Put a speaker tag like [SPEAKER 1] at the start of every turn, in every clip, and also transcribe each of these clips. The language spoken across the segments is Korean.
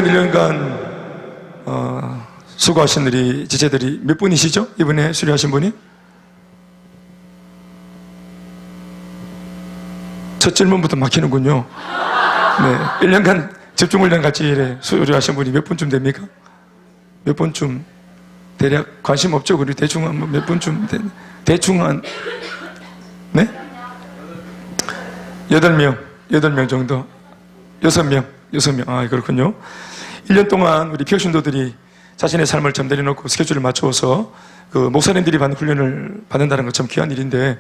[SPEAKER 1] 1년간 수고하신 우리 지체들이 몇 분이시죠? 이번에 수료하신 분이? 첫 질문부터 막히는군요. 네, 1년간 집중훈련 같이 수료하신 분이 몇 분쯤 됩니까? 몇 분쯤? 대략 관심 없죠? 우리 대충 한 몇 분쯤? 대충 한, 네? 8명 정도? 6명. 아, 그렇군요. 1년 동안 우리 평신도들이 자신의 삶을 좀 내려놓고 스케줄을 맞추어서 그 목사님들이 받는 훈련을 받는다는 것 참 귀한 일인데,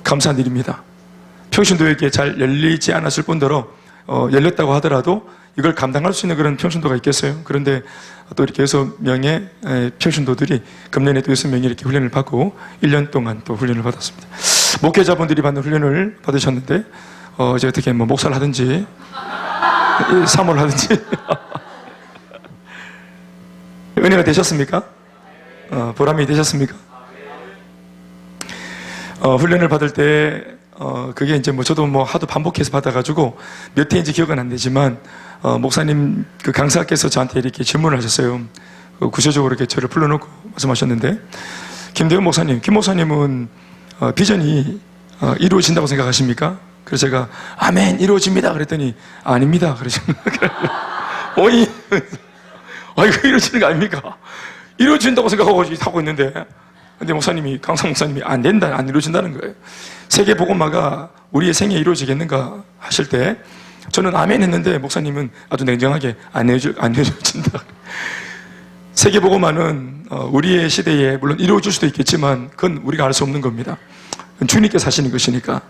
[SPEAKER 1] 감사한 일입니다. 평신도에게 잘 열리지 않았을 뿐더러, 열렸다고 하더라도 이걸 감당할 수 있는 그런 평신도가 있겠어요? 그런데 또 이렇게 6명의 평신도들이 금년에도 6명이 이렇게 훈련을 받고 1년 동안 또 훈련을 받았습니다. 목회자분들이 받는 훈련을 받으셨는데, 이제 어떻게 뭐 목사를 하든지, 사모를 하든지, 은혜가 되셨습니까? 보람이 되셨습니까? 훈련을 받을 때, 그게 이제 저도 하도 반복해서 받아가지고 몇 회인지 기억은 안 되지만, 목사님 그 강사께서 저한테 이렇게 질문을 하셨어요. 구체적으로 이렇게 저를 불러놓고 말씀하셨는데, 김대현 목사님, 김 목사님은 비전이 이루어진다고 생각하십니까? 그래서 제가 아멘 이루어집니다 그랬더니 아닙니다 그러시는 거예요. 어이, 이거 이루어지는 거 아닙니까? 이루어진다고 생각하고 하고 있는데, 근데 목사님이, 강사 목사님이 안 된다, 안 이루어진다는 거예요. 세계 복음화가 우리의 생애에 이루어지겠는가 하실 때 저는 아멘 했는데 목사님은 아주 냉정하게 안 이루어진다. 세계 복음화는 우리의 시대에 물론 이루어질 수도 있겠지만 그건 우리가 알 수 없는 겁니다. 주님께서 하시는 것이니까.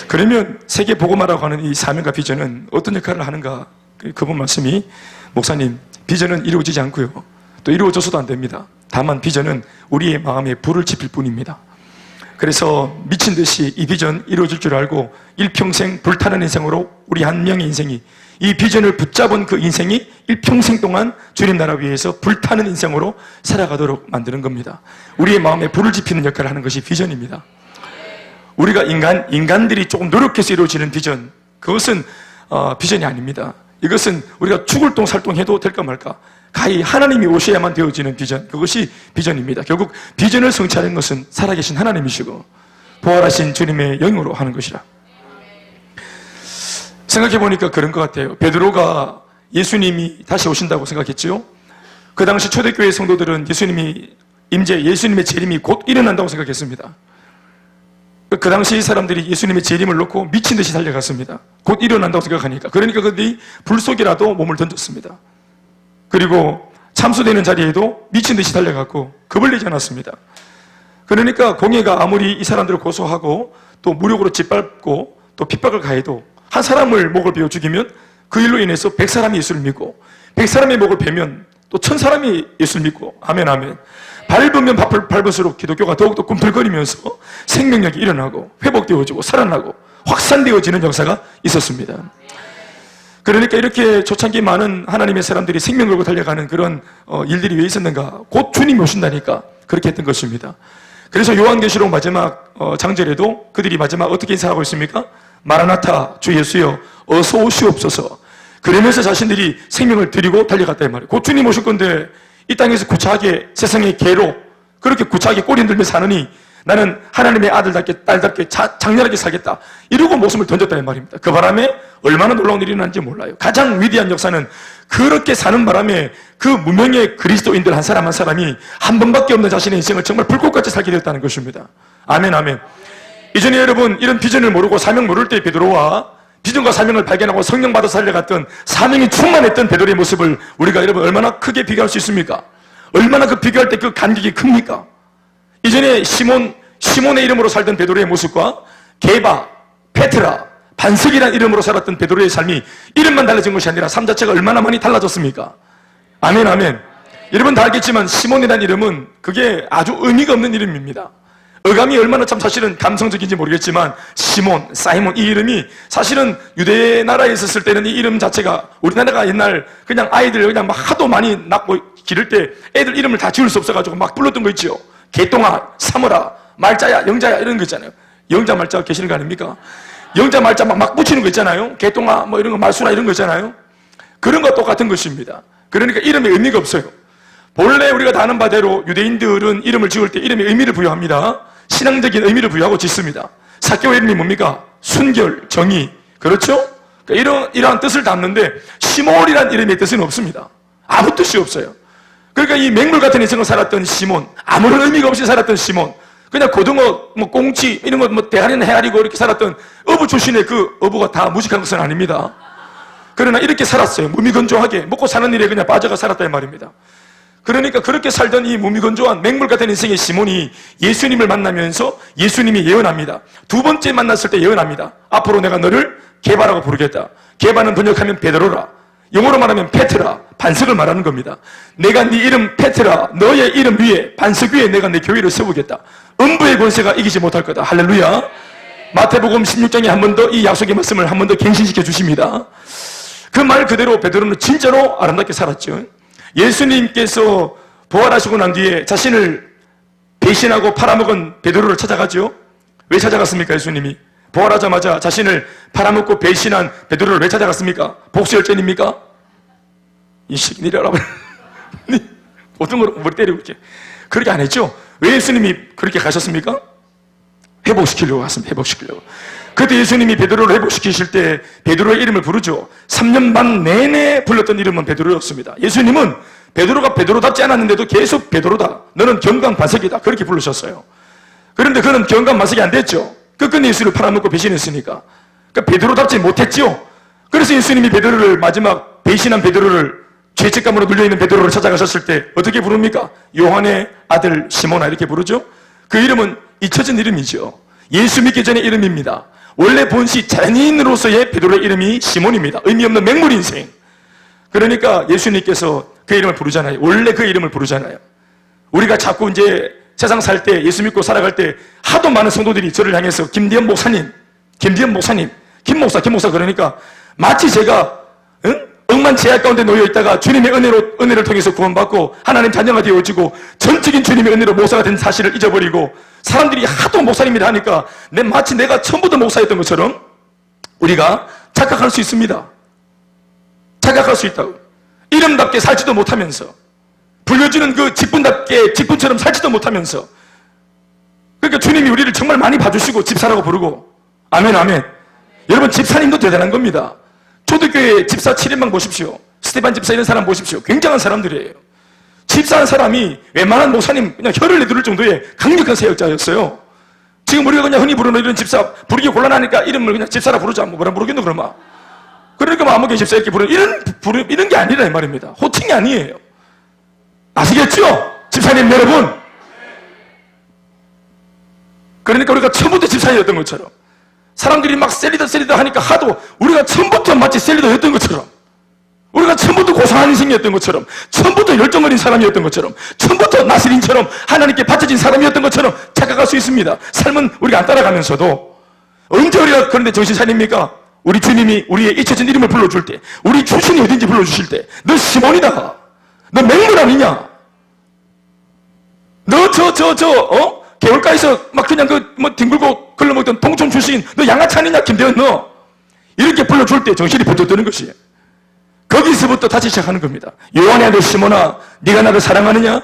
[SPEAKER 1] 그러면 세계 복음화라고 하는 이 사명과 비전은 어떤 역할을 하는가? 그분 말씀이, 목사님, 비전은 이루어지지 않고요, 또 이루어져서도 안 됩니다. 다만 비전은 우리의 마음에 불을 지필 뿐입니다. 그래서 미친 듯이 이 비전 이루어질 줄 알고 일평생 불타는 인생으로 우리 한 명의 인생이, 이 비전을 붙잡은 그 인생이 일평생 동안 주님 나라 위해서 불타는 인생으로 살아가도록 만드는 겁니다. 우리의 마음에 불을 지피는 역할을 하는 것이 비전입니다. 우리가 인간들이 조금 노력해서 이루어지는 비전, 그것은 비전이 아닙니다. 이것은 우리가 죽을 동 살동해도 될까 말까, 가히 하나님이 오셔야만 되어지는 비전, 그것이 비전입니다. 결국 비전을 성취하는 것은 살아계신 하나님이시고 부활하신 주님의 영으로 하는 것이라. 생각해보니까 그런 것 같아요. 베드로가 예수님이 다시 오신다고 생각했죠. 그 당시 초대교회 성도들은 예수님의 재림이 곧 일어난다고 생각했습니다. 그 당시 사람들이 예수님의 재림을 놓고 미친 듯이 달려갔습니다. 곧 일어난다고 생각하니까. 그러니까 그들이 불 속이라도 몸을 던졌습니다. 그리고 참수되는 자리에도 미친 듯이 달려갔고 겁을 내지 않았습니다. 그러니까 공회가 아무리 이 사람들을 고소하고 또 무력으로 짓밟고 또 핍박을 가해도 한 사람을 목을 베어 죽이면 그 일로 인해서 100사람이 예수를 믿고, 100사람의 목을 베면 또 1000사람이 예수를 믿고, 아멘 아멘. 밟으면 밟을수록 기독교가 더욱더 꿈틀거리면서 생명력이 일어나고 회복되어지고 살아나고 확산되어지는 역사가 있었습니다. 그러니까 이렇게 초창기 많은 하나님의 사람들이 생명 걸고 달려가는 그런 일들이 왜 있었는가? 곧 주님이 오신다니까 그렇게 했던 것입니다. 그래서 요한계시록 마지막 장절에도 그들이 마지막 어떻게 인사하고 있습니까? 마라나타, 주 예수여 어서 오시옵소서. 그러면서 자신들이 생명을 드리고 달려갔다 이 말이에요. 곧 주님 오실 건데 이 땅에서 구차하게 세상의 개로 그렇게 구차하게 꼬리 흔들며 사느니 나는 하나님의 아들답게 딸답게 장렬하게 살겠다, 이러고 목숨을 던졌다 이 말입니다. 그 바람에 얼마나 놀라운 일이 일어났는지 몰라요. 가장 위대한 역사는 그렇게 사는 바람에 그 무명의 그리스도인들 한 사람 한 사람이 한 번밖에 없는 자신의 인생을 정말 불꽃같이 살게 되었다는 것입니다. 아멘 아멘. 이전에 여러분 이런 비전을 모르고 사명 모를 때 베드로와 비전과 사명을 발견하고 성령 받아 살려갔던 사명이 충만했던 베드로의 모습을 우리가 여러분 얼마나 크게 비교할 수 있습니까? 얼마나 그 비교할 때 그 간격이 큽니까? 이전에 시몬의 이름으로 살던 베드로의 모습과 게바, 페트라, 반석이라는 이름으로 살았던 베드로의 삶이 이름만 달라진 것이 아니라 삶 자체가 얼마나 많이 달라졌습니까? 아멘 아멘. 여러분 다 알겠지만 시몬이라는 이름은 그게 아주 의미가 없는 이름입니다. 어감이 얼마나 참 사실은 감성적인지 모르겠지만 시몬, 사이몬, 이 이름이 사실은 유대 나라에 있었을 때는 이 이름 자체가, 우리나라가 옛날 그냥 아이들 그냥 막 하도 많이 낳고 기를 때 애들 이름을 다 지을 수 없어가지고 막 불렀던 거 있죠. 개똥아, 사모라, 말자야, 영자야 이런 거 있잖아요. 영자 말자 계시는 거 아닙니까? 영자 말자 막 붙이는 거 있잖아요. 개똥아 뭐 이런 거, 말수라 이런 거 있잖아요. 그런 것과 똑같은 것입니다. 그러니까 이름에 의미가 없어요. 본래 우리가 다 아는 바대로 유대인들은 이름을 지을 때 이름에 의미를 부여합니다. 신앙적인 의미를 부여하고 짓습니다. 사개오 이름이 뭡니까? 순결, 정의. 그렇죠? 그러니까 이러한 뜻을 담는데 시몬이라는 이름의 뜻은 없습니다. 아무 뜻이 없어요. 그러니까 이 맹물 같은 인생을 살았던 시몬, 아무런 의미가 없이 살았던 시몬, 그냥 고등어, 꽁치 이런 거 대가리는 헤아리고 이렇게 살았던 어부 출신의 그 어부가 다 무식한 것은 아닙니다. 그러나 이렇게 살았어요. 무미건조하게 먹고 사는 일에 그냥 빠져가 살았다 이 말입니다. 그러니까 그렇게 살던 이 무미건조한 맹물 같은 인생의 시몬이 예수님을 만나면서 예수님이 예언합니다. 두 번째 만났을 때 예언합니다. 앞으로 내가 너를 게바라고 부르겠다. 게바는 번역하면 베드로라. 영어로 말하면 페트라, 반석을 말하는 겁니다. 내가 네 이름 페트라, 너의 이름 위에, 반석 위에 내가 내 교회를 세우겠다. 음부의 권세가 이기지 못할 거다. 할렐루야. 마태복음 16장에 한 번 더 이 약속의 말씀을 한 번 더 갱신시켜 주십니다. 그 말 그대로 베드로는 진짜로 아름답게 살았죠. 예수님께서 부활하시고 난 뒤에 자신을 배신하고 팔아먹은 베드로를 찾아가죠. 왜 찾아갔습니까? 예수님이 부활하자마자 자신을 팔아먹고 배신한 베드로를 왜 찾아갔습니까? 복수열전입니까? 이 새끼 내려라. 어떤 걸 머리 때리고 이렇게 그렇게 안 했죠. 왜 예수님이 그렇게 가셨습니까? 회복시키려고 갔습니다. 회복시키려고. 그때 예수님이 베드로를 회복시키실 때 베드로의 이름을 부르죠. 3년 반 내내 불렀던 이름은 베드로였습니다. 예수님은 베드로가 베드로답지 않았는데도 계속 베드로다. 너는 경강반석이다. 그렇게 부르셨어요. 그런데 그는 경강반석이 안 됐죠. 끝끝내 예수를 팔아먹고 배신했으니까. 그러니까 베드로답지 못했죠. 그래서 예수님이 베드로를 마지막 배신한 베드로를 죄책감으로 눌려있는 베드로를 찾아가셨을 때 어떻게 부릅니까? 요한의 아들 시몬아 이렇게 부르죠. 그 이름은 잊혀진 이름이죠. 예수 믿기 전의 이름입니다. 원래 본시 자연인으로서의 베드로의 이름이 시몬입니다. 의미 없는 맹물 인생. 그러니까 예수님께서 그 이름을 부르잖아요. 원래 그 이름을 부르잖아요. 우리가 자꾸 이제 세상 살 때 예수 믿고 살아갈 때 하도 많은 성도들이 저를 향해서 김 목사 그러니까 마치 제가 억만 제약 가운데 놓여 있다가 주님의 은혜를 통해서 구원받고 하나님 자녀가 되어지고 전적인 주님의 은혜로 목사가 된 사실을 잊어버리고 사람들이 하도 목사님이라 하니까 마치 내가 처음부터 목사였던 것처럼 우리가 착각할 수 있습니다. 착각할 수 있다고. 이름답게 살지도 못하면서 불려주는 그 직분답게 직분처럼 살지도 못하면서 그러니까 주님이 우리를 정말 많이 봐주시고 집사라고 부르고 아멘 아멘. 여러분 집사님도 대단한 겁니다. 초대교회 집사 7인방 보십시오. 스테반 집사 이런 사람 보십시오. 굉장한 사람들이에요. 집사한 사람이 웬만한 목사님 그냥 혀를 내두를 정도의 강력한 사역자였어요. 지금 우리가 그냥 흔히 부르는 이런 집사 부르기 곤란하니까 이름을 그냥 집사라 부르자. 뭐라 부르겠노 그러면. 그러니까 아무개 집사 이렇게 부르는 이런 게 아니라 이 말입니다. 호칭이 아니에요. 아시겠죠? 집사님 여러분. 그러니까 우리가 처음부터 집사였던 것처럼 사람들이 막 셀리더 하니까 하도 우리가 처음부터 마치 셀리더였던 것처럼 우리가 처음부터 고상한 인생이었던 것처럼 처음부터 열정 어린 사람이었던 것처럼 처음부터 나스린처럼 하나님께 바쳐진 사람이었던 것처럼 착각할 수 있습니다. 삶은 우리가 안 따라가면서도 언제 우리가 그런데 정신 차립니까? 우리 주님이 우리의 잊혀진 이름을 불러줄 때 우리 주신이 어딘지 불러주실 때 너 시몬이다. 너 맹물 아니냐? 너 개울가에서 막 그냥 뒹굴고 걸러먹던 동촌 출신 너 양아치 아니냐 김대현 너 이렇게 불러줄 때 정신이 번쩍 드는 것이에요. 거기서부터 다시 시작하는 겁니다. 요한의 아들 시몬아 네가 나를 사랑하느냐?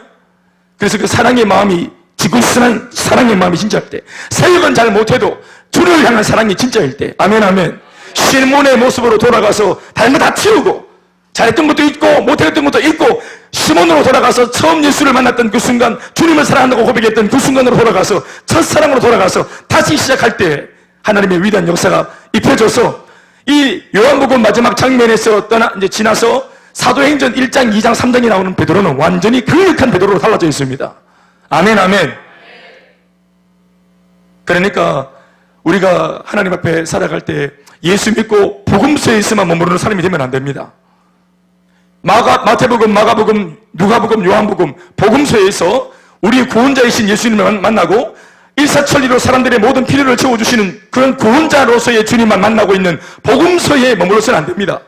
[SPEAKER 1] 그래서 그 사랑의 마음이 지구순한 사랑의 마음이 진짜일 때 사역은 잘 못해도 주를 향한 사랑이 진짜일 때 아멘 아멘. 시몬의 모습으로 돌아가서 다른 거 다 튀우고 잘했던 것도 있고 못했던 것도 있고 시몬으로 돌아가서 처음 예수를 만났던 그 순간 주님을 사랑한다고 고백했던 그 순간으로 돌아가서 첫사랑으로 돌아가서 다시 시작할 때 하나님의 위대한 역사가 입혀져서 이 요한복음 마지막 장면에서 이제 지나서 사도행전 1장, 2장, 3장이 나오는 베드로는 완전히 강력한 베드로로 달라져 있습니다. 아멘 아멘. 그러니까 우리가 하나님 앞에 살아갈 때 예수 믿고 복음서에서만 머무르는 사람이 되면 안 됩니다. 마태복음, 마가복음, 누가복음, 요한복음, 복음서에서 우리의 구원자이신 예수님을 만나고 일사천리로 사람들의 모든 필요를 채워주시는 그런 구원자로서의 주님만 만나고 있는 복음서에 머물러서는 안 됩니다.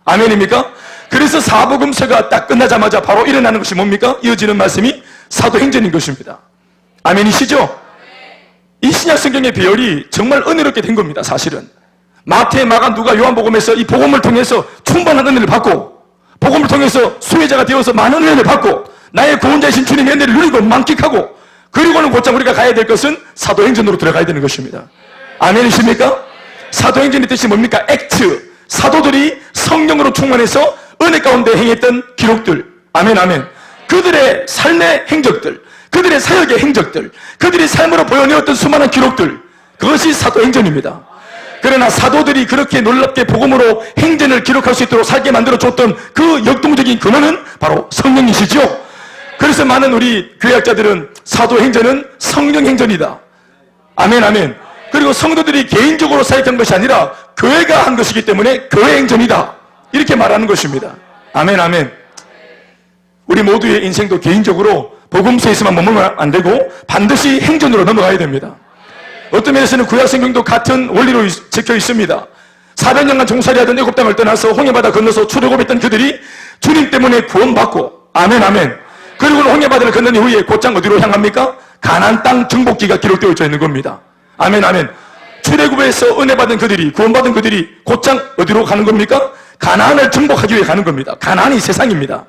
[SPEAKER 1] 아멘입니까? 그래서 사복음서가 딱 끝나자마자 바로 일어나는 것이 뭡니까? 이어지는 말씀이 사도행전인 것입니다. 아멘이시죠? 이 신약 성경의 배열이 정말 은혜롭게 된 겁니다. 사실은 마태, 마가, 누가, 요한복음에서 이 복음을 통해서 충만한 은혜를 받고 복음을 통해서 수혜자가 되어서 많은 은혜를 받고 나의 구원자이신 주님의 은혜를 누리고 만끽하고 그리고는 곧장 우리가 가야 될 것은 사도행전으로 들어가야 되는 것입니다. 아멘이십니까? 사도행전의 뜻이 뭡니까? 액트. 사도들이 성령으로 충만해서 은혜 가운데 행했던 기록들. 아멘, 아멘. 그들의 삶의 행적들, 그들의 사역의 행적들, 그들이 삶으로 보여내었던 수많은 기록들, 그것이 사도행전입니다. 그러나 사도들이 그렇게 놀랍게 복음으로 행전을 기록할 수 있도록 살게 만들어줬던 그 역동적인 근원은 바로 성령이시죠. 그래서 많은 우리 교회학자들은 사도행전은 성령행전이다. 아멘, 아멘. 그리고 성도들이 개인적으로 사역한 것이 아니라 교회가 한 것이기 때문에 교회행전이다. 이렇게 말하는 것입니다. 아멘, 아멘. 우리 모두의 인생도 개인적으로 복음서에서만 머물면 안 되고 반드시 행전으로 넘어가야 됩니다. 어떤 면에서는 구약성경도 같은 원리로 적혀 있습니다. 400년간 종살이하던 애굽 땅을 떠나서 홍해바다 건너서 출애굽했던 그들이 주님 때문에 구원받고 아멘, 아멘. 그리고는 홍해바다를 건넌 이후에 곧장 어디로 향합니까? 가나안 땅 정복기가 기록되어 있는 겁니다. 아멘, 아멘. 출애굽에서 은혜 받은 그들이, 구원받은 그들이 곧장 어디로 가는 겁니까? 가나안을 정복하기 위해 가는 겁니다. 가나안이 세상입니다.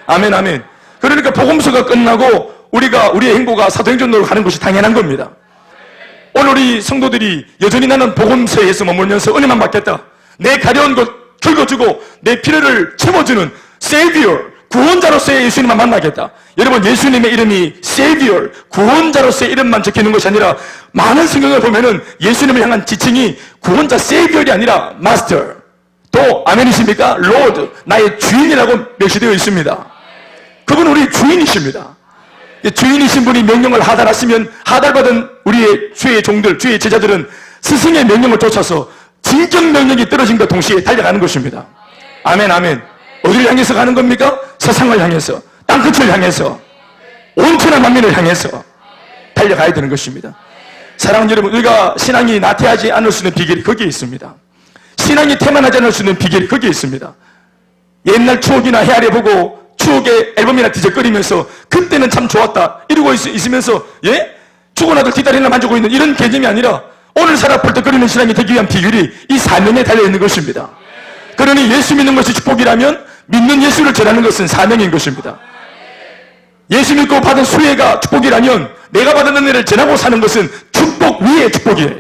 [SPEAKER 1] 아멘, 아멘. 그러니까 복음서가 끝나고 우리가 우리의 행보가 사도행전으로 가는 것이 당연한 겁니다. 오늘 우리 성도들이 여전히 나는 복음서에서 머물면서 은혜만 받겠다, 내 가려운 것 긁어주고 내 필요를 채워주는 Savior, 구원자로서의 예수님만 만나겠다. 여러분, 예수님의 이름이 Savior, 구원자로서의 이름만 적혀있는 것이 아니라 많은 성경을 보면은 예수님을 향한 지칭이 구원자 Savior이 아니라 Master, 또 아멘이십니까? Lord, 나의 주인이라고 명시되어 있습니다. 그분은 우리 주인이십니다. 주인이신 분이 명령을 하달하시면 하달받은 우리의 주의 종들, 주의 제자들은 스승의 명령을 쫓아서 진격 명령이 떨어진 것 동시에 달려가는 것입니다. 아멘, 아멘. 어디를 향해서 가는 겁니까? 세상을 향해서, 땅끝을 향해서, 온 천하 만민을 향해서 달려가야 되는 것입니다. 사랑하는 여러분, 우리가 신앙이 나태하지 않을 수 있는 비결이 거기에 있습니다. 신앙이 태만하지 않을 수 있는 비결이 거기에 있습니다. 옛날 추억이나 헤아려 보고 추억의 앨범이나 뒤적거리면서 그때는 참 좋았다 이러고 있으면서 죽은 아들 뒷다리나 만지고 있는 이런 개념이 아니라 오늘 살아 벌떡거리는 신앙이 되기 위한 비결이 이 사명에 달려있는 것입니다. 그러니 예수 믿는 것이 축복이라면 믿는 예수를 전하는 것은 사명인 것입니다. 예수 믿고 받은 수혜가 축복이라면 내가 받은 은혜를 전하고 사는 것은 축복 위에 축복이에요.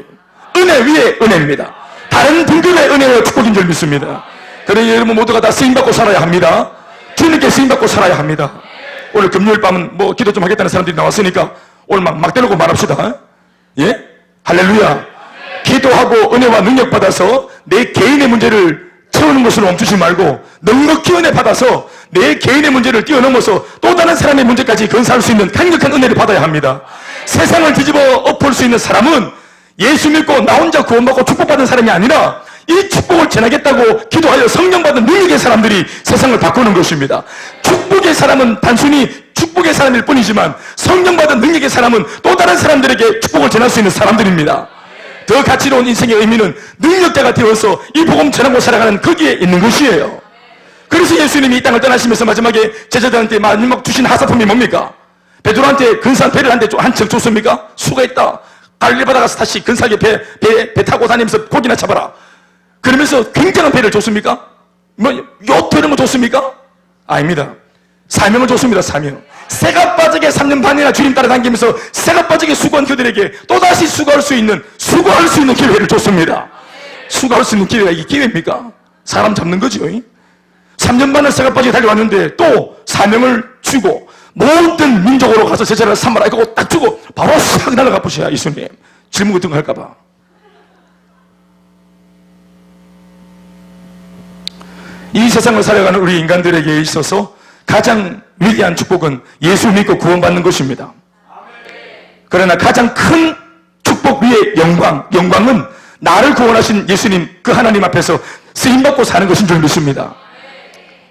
[SPEAKER 1] 은혜 위에 은혜입니다. 다른 등급의 은혜와 축복인 줄 믿습니다. 그러니 여러분 모두가 다 쓰임받고 살아야 합니다. 주님께 쓰임받고 살아야 합니다. 오늘 금요일 밤은 뭐 기도 좀 하겠다는 사람들이 나왔으니까 오늘 막 대놓고 말합시다. 예? 할렐루야. 기도하고 은혜와 능력 받아서 내 개인의 문제를 채우는 것으로 멈추지 말고 넉넉히 은혜 받아서 내 개인의 문제를 뛰어넘어서 또 다른 사람의 문제까지 건사할 수 있는 강력한 은혜를 받아야 합니다. 세상을 뒤집어 엎을 수 있는 사람은 예수 믿고 나 혼자 구원받고 축복받은 사람이 아니라 이 축복을 전하겠다고 기도하여 성령받은 능력의 사람들이 세상을 바꾸는 것입니다. 축복의 사람은 단순히 축복의 사람일 뿐이지만 성령받은 능력의 사람은 또 다른 사람들에게 축복을 전할 수 있는 사람들입니다. 더 가치로운 인생의 의미는 능력자가 되어서 이 복음 전하고 살아가는 거기에 있는 것이에요. 그래서 예수님이 이 땅을 떠나시면서 마지막에 제자들한테 마지막 주신 하사품이 뭡니까? 베드로한테 근사한 배를 한 척 줬습니까? 수가 있다, 갈릴리 바다 가서 다시 근사하게 배 타고 다니면서 고기나 잡아라, 그러면서 굉장한 배를 줬습니까? 뭐 요트 이런 거 줬습니까? 아닙니다. 사명을 줬습니다. 사명. 새가 빠지게 3년 반이나 주님 따라다니면서 새가 빠지게 수고한 그들에게 또다시 수고할 수 있는 기회를 줬습니다. 수고할 수 있는 기회가 이게 기회입니까? 사람 잡는 거죠. 3년 반을 새가 빠지게 달려왔는데 또 사명을 주고 모든 민족으로 가서 제자를 삼아라 이거 딱 주고 바로 싹 날아가 보셔야 예수님 질문 같은 거 할까봐. 이 세상을 살아가는 우리 인간들에게 있어서 가장 위대한 축복은 예수 믿고 구원받는 것입니다. 그러나 가장 큰 축복 위의 영광은 나를 구원하신 예수님 그 하나님 앞에서 쓰임받고 사는 것인 줄 믿습니다.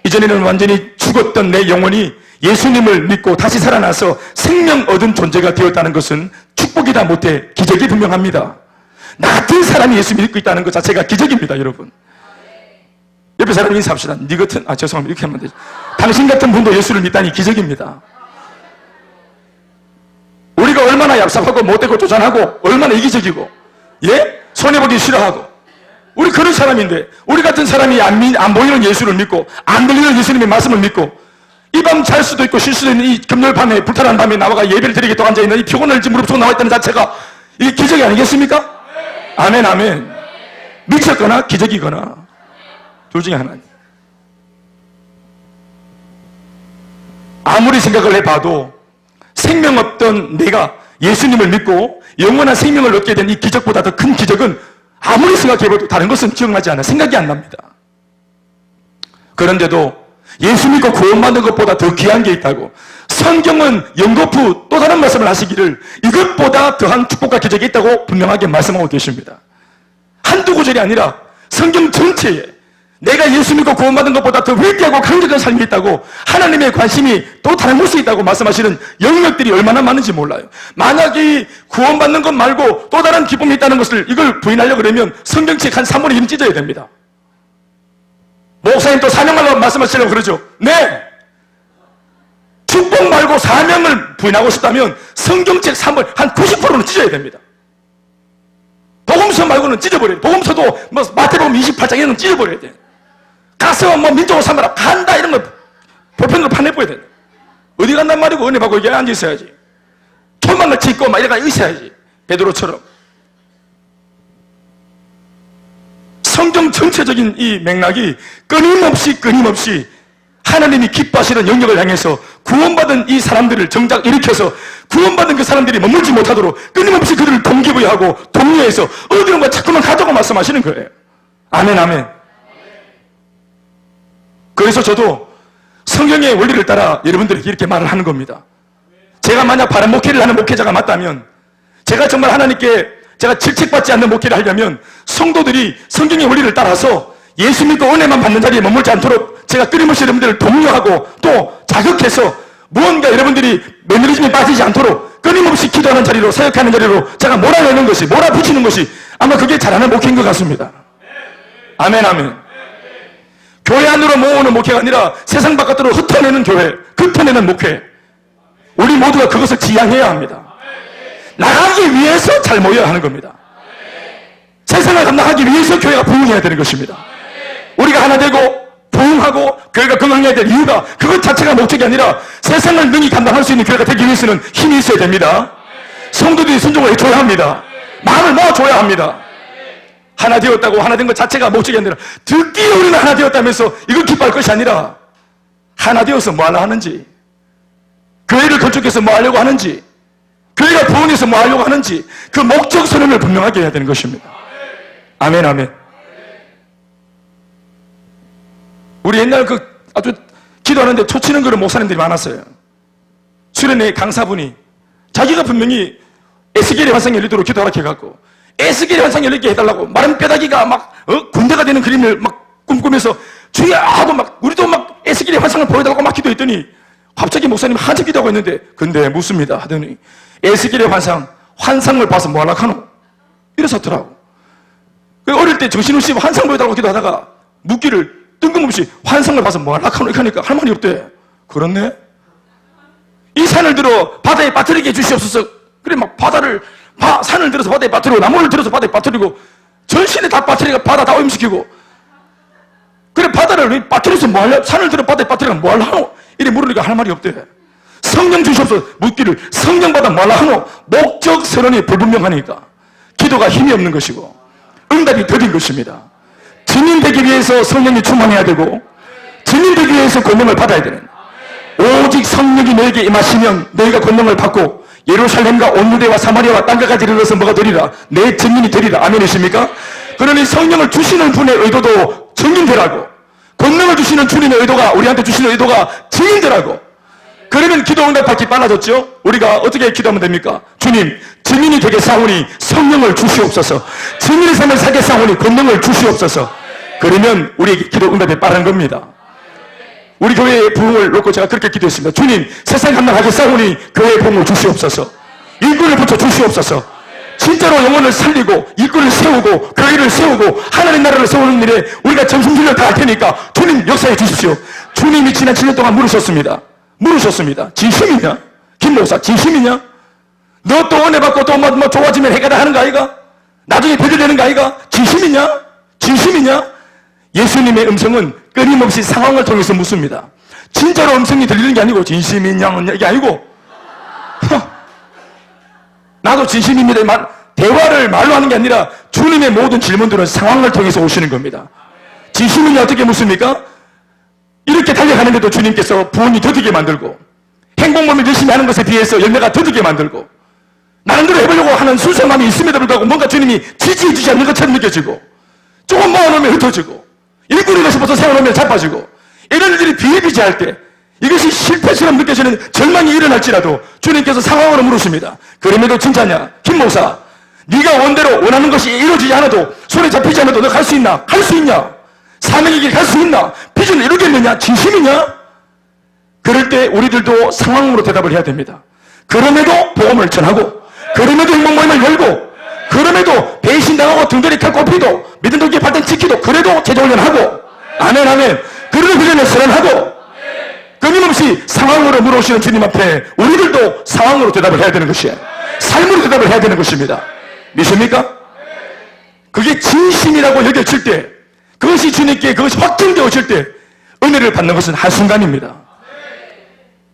[SPEAKER 1] 이전에는 완전히 죽었던 내 영혼이 예수님을 믿고 다시 살아나서 생명 얻은 존재가 되었다는 것은 축복이다 못해 기적이 분명합니다. 나 같은 사람이 예수 믿고 있다는 것 자체가 기적입니다. 여러분, 옆에 사람 인사합시다. 니 같은, 죄송합니다. 이렇게 하면 되죠. 당신 같은 분도 예수를 믿다니 기적입니다. 우리가 얼마나 얍삽하고 못되고 조잔하고 얼마나 이기적이고 손해보기 싫어하고 우리 그런 사람인데, 우리 같은 사람이 안 보이는 예수를 믿고, 안 들리는 예수님의 말씀을 믿고, 이 밤 잘 수도 있고 쉴 수도 있는 이 금요일 밤에, 불타는 밤에 나와가 예배를 드리게 또 앉아있는 이 피곤을 무릎 속 나와있다는 자체가 이게 기적이 아니겠습니까? 아멘, 아멘. 미쳤거나 기적이거나 둘 중에 하나님. 아무리 생각을 해봐도 생명 없던 내가 예수님을 믿고 영원한 생명을 얻게 된 이 기적보다 더 큰 기적은 아무리 생각해봐도 다른 것은 기억나지 않아. 생각이 안 납니다. 그런데도 예수 믿고 구원받는 것보다 더 귀한 게 있다고 성경은 연거푸 또 다른 말씀을 하시기를 이것보다 더한 축복과 기적이 있다고 분명하게 말씀하고 계십니다. 한두 구절이 아니라 성경 전체에 내가 예수 믿고 구원받은 것보다 더 위대하고 강력한 삶이 있다고, 하나님의 관심이 또 다른 곳에 있다고 말씀하시는 영역들이 얼마나 많은지 몰라요. 만약에 구원받는 것 말고 또 다른 기쁨이 있다는 것을 이걸 부인하려고 그러면 성경책 한 3분의 1은 찢어야 됩니다. 목사님 또 사명하려고 말씀하시려고 그러죠. 네! 축복 말고 사명을 부인하고 싶다면 성경책 3분, 한 90%는 찢어야 됩니다. 복음서 말고는 찢어버려야 돼. 복음서도 뭐 마태복음 28장에는 찢어버려야 돼. 가서 뭐 민족을 삼아라, 간다, 이런 거 보편으로 파내버려야 돼. 어디 간단 말이고, 은혜 받고 여기 앉아 있어야지. 토막을 짓고 막 이래가 있어야지. 베드로처럼. 성경 전체적인 이 맥락이 끊임없이 하나님이 기뻐하시는 영역을 향해서 구원받은 이 사람들을 정작 일으켜서 구원받은 그 사람들이 머물지 못하도록 끊임없이 그들을 동기부여하고 독려해서 어디론가 자꾸만 가자고 말씀하시는 거예요. 아멘, 아멘. 그래서 저도 성경의 원리를 따라 여러분들에게 이렇게 말을 하는 겁니다. 제가 만약 바른 목회를 하는 목회자가 맞다면, 제가 정말 하나님께 제가 질책받지 않는 목회를 하려면 성도들이 성경의 원리를 따라서 예수 믿고 은혜만 받는 자리에 머물지 않도록 제가 끊임없이 여러분들을 독려하고 또 자극해서 무언가 여러분들이 매너리즘에 빠지지 않도록 끊임없이 기도하는 자리로, 사역하는 자리로 제가 몰아내는 것이, 몰아붙이는 것이 아마 그게 잘하는 목회인 것 같습니다. 아멘, 아멘. 교회 안으로 모으는 목회가 아니라 세상 바깥으로 흩어내는 교회, 흩어내는 목회. 우리 모두가 그것을 지향해야 합니다. 나가기 위해서 잘 모여야 하는 겁니다. 세상을 감당하기 위해서 교회가 부흥해야 되는 것입니다. 우리가 하나 되고 부흥하고 교회가 건강해야 될 이유가 그것 자체가 목적이 아니라 세상을 능히 감당할 수 있는 교회가 되기 위해서는 힘이 있어야 됩니다. 성도들이 순종을 해줘야 합니다. 마음을 모아줘야 합니다. 하나 되었다고 하나 된 것 자체가 목적이 아니라 듣기에 우리는 하나 되었다면서 이걸 기뻐할 것이 아니라 하나 되어서 뭐 하려 하는지, 교회를 건축해서 뭐 하려고 하는지, 교회가 부흥해서 뭐 하려고 하는지 그 목적 선언을 분명하게 해야 되는 것입니다. 아멘, 아멘. 우리 옛날 아주 기도하는데 초치는 그런 목사님들이 많았어요. 수련회 강사분이 자기가 분명히 에스겔의 환상이 열리도록 기도하라 해갖고 에스겔의 환상이 열리게 해달라고 마른 뼈다귀가 막 군대가 되는 그림을 막 꿈꾸면서 주여 하고 막 우리도 막 에스겔의 환상을 보여달라고 막 기도했더니 갑자기 목사님 한참 기도하고 있는데 근데 묻습니다 하더니 에스겔의 환상을 봐서 뭐 하려고 하노? 이랬었더라고. 어릴 때 정신없이 환상 보여달라고 기도하다가 묻기를 뜬금없이 환상을 봐서 뭐 하려고 하노? 이렇게 하니까 할 말이 없대. 그렇네? 이 산을 들어 바다에 빠뜨리게 해주시옵소서. 그래 막 산을 들어서 바다에 빠뜨리고 나무를 들어서 바다에 빠뜨리고 전신에 다 빠뜨리고 바다 다 오염시키고 그래 바다를 빠뜨려서 뭐 하려? 산을 들어 바다에 빠뜨리면 뭐 하려 하노? 이래 물으니까 할 말이 없대. 성령 주시옵소서 묻기를 성령 받아 뭐 하려 하노? 목적 선언이 불분명하니까 기도가 힘이 없는 것이고 응답이 더딘 것입니다. 증인되기 위해서 성령이 충만해야 되고 증인되기 위해서 권능을 받아야 되는, 오직 성령이 너에게 임하시면 너희가 권능을 받고 예루살렘과 온 유대와 사마리아와 땅까지 이르러서 뭐가 되리라? 내 증인이 되리라. 아멘이십니까? 그러니 성령을 주시는 분의 의도도 증인되라고, 권능을 주시는 주님의 의도가, 우리한테 주시는 의도가 증인되라고. 그러면 기도 응답받기 빨라졌죠? 우리가 어떻게 기도하면 됩니까? 주님, 증인이 되게 싸우니 성령을 주시옵소서. 증인의 삶을 살게 싸우니 권능을 주시옵소서. 그러면 우리에게 기도 응답이 빠른 겁니다. 우리 교회의 부흥을 놓고 제가 그렇게 기도했습니다. 주님, 세상 감당하게 싸우니 교회의 부흥을 주시옵소서. 일꾼을 붙여 주시옵소서. 진짜로 영혼을 살리고 일꾼을 세우고 교회를 세우고 하나님 나라를 세우는 일에 우리가 정성들을 다할 테니까 주님 역사해 주십시오. 주님이 지난 7년 동안 물으셨습니다. 진심이냐? 김 목사 진심이냐? 너 또 은혜 받고 또 뭐 좋아지면 해가다 하는 거 아이가? 나중에 배들되는 거 아이가? 진심이냐? 진심이냐? 예수님의 음성은 끊임없이 상황을 통해서 묻습니다. 진짜로 음성이 들리는 게 아니고 진심이냐 이게 아니고 나도 진심입니다. 대화를 말로 하는 게 아니라 주님의 모든 질문들은 상황을 통해서 오시는 겁니다. 진심이냐 어떻게 묻습니까? 이렇게 달려가는데도 주님께서 부은이 더디게 만들고 행복몸을 열심히 하는 것에 비해서 열매가 더디게 만들고 나름대로 해보려고 하는 순수한 마음이 있음에도 불구하고 뭔가 주님이 지지해 주지 않는 것처럼 느껴지고 조금 모아놓으면 흩어지고 일꾼이고 싶어서 세워놓으면 자빠지고 이런 일들이 비일비재할 때 이것이 실패처럼 느껴지는 절망이 일어날지라도 주님께서 상황으로 물으십니다. 그럼에도 진짜냐? 김 목사, 네가 원대로 원하는 것이 이루어지지 않아도 손에 잡히지 않아도 너 갈 수 있나? 갈 수 있냐? 사명의 길 갈 수 있나? 비전을 이루겠느냐? 진심이냐? 그럴 때 우리들도 상황으로 대답을 해야 됩니다. 그럼에도 복음을 전하고 그럼에도 행복 모임을 열고 그럼에도 배신당하고 등들이 탈 꼽히도 믿음 도기에 발단 지키도 그래도 제자훈련하고 아멘 아멘 그래도 훈련을 선언하고 끊임없이 상황으로 물어오시는 주님 앞에 우리들도 상황으로 대답을 해야 되는 것이에요. 삶으로 대답을 해야 되는 것입니다. 믿습니까? 그게 진심이라고 여겨질 때 그것이 주님께 그것이 확정되어질 때 은혜를 받는 것은 한순간입니다.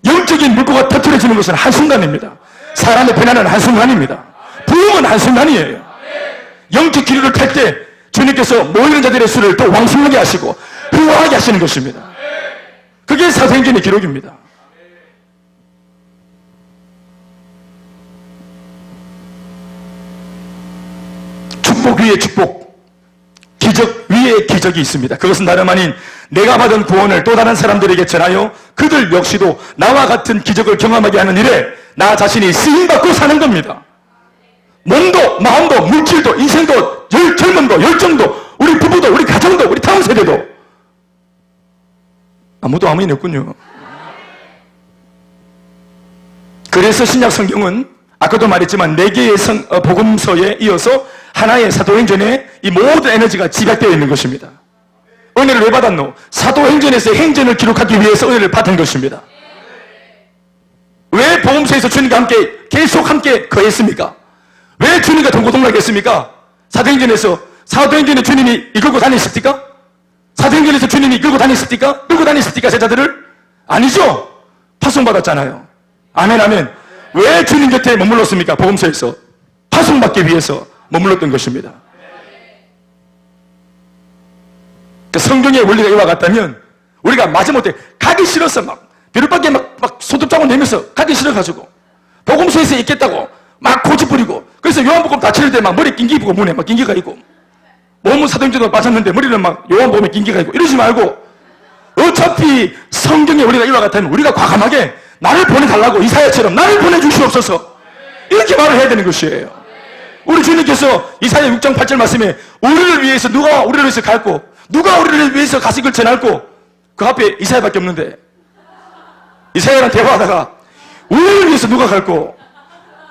[SPEAKER 1] 영적인 물고가 터뜨려지는 것은 한순간입니다. 사람의 변화는 한순간입니다. 부흥은 한순간이에요. 영적 기류를 탈 때 주님께서 모이는 자들의 수를 또 왕성하게 하시고 흥왕하게 하시는 것입니다. 그게 사도행전의 기록입니다. 축복 위에 축복, 기적 위에 기적이 있습니다. 그것은 다름 아닌 내가 받은 구원을 또 다른 사람들에게 전하여 그들 역시도 나와 같은 기적을 경험하게 하는 일에 나 자신이 쓰임받고 사는 겁니다. 몸도 마음도 물질도 인생도 젊음도 열정도 우리 부부도 우리 가정도 우리 다음 세대도 아무도 아무 일 없군요. 그래서 신약 성경은 아까도 말했지만 4개의 복음서에 이어서 하나의 사도행전에 이 모든 에너지가 집약되어 있는 것입니다. 은혜를 왜 받았노? 사도행전에서 행전을 기록하기 위해서 은혜를 받은 것입니다. 왜 복음서에서 주님과 함께 계속 함께 거했습니까? 왜 주님과 동고동락을 했습니까? 사도행전에 주님이 이끌고 다니셨습니까? 사도행전에서 주님이 이끌고 다니셨습니까? 끌고 다니셨습니까? 제자들을? 아니죠. 파송받았잖아요. 아멘 아멘. 왜 주님 곁에 머물렀습니까? 복음서에서 파송받기 위해서 머물렀던 것입니다. 성경의 원리가 이와 같다면 우리가 마지못해 가기 싫어서 막 비를밖에 막 소득장을 내면서 가기 싫어가지고 복음서에서 있겠다고 막 고집부리고 그래서 요한복음 다 치를 때 막 머리 낑기고 문에 막 낑기가 있고 몸은 사도행전도 빠졌는데 머리는 막 요한복음에 낑기가 있고 이러지 말고 어차피 성경의 원리가 이와 같다면 우리가 과감하게 나를 보내달라고 이사야처럼 나를 보내주시옵소서 이렇게 말을 해야 되는 것이에요. 우리 주님께서 이사야 6장 8절 말씀에 우리를 위해서 누가 우리를 위해서 갈고 누가 우리를 위해서 가식을 전할고 그 앞에 이사야밖에 없는데 이사야랑 대화하다가 우리를 위해서 누가 갈고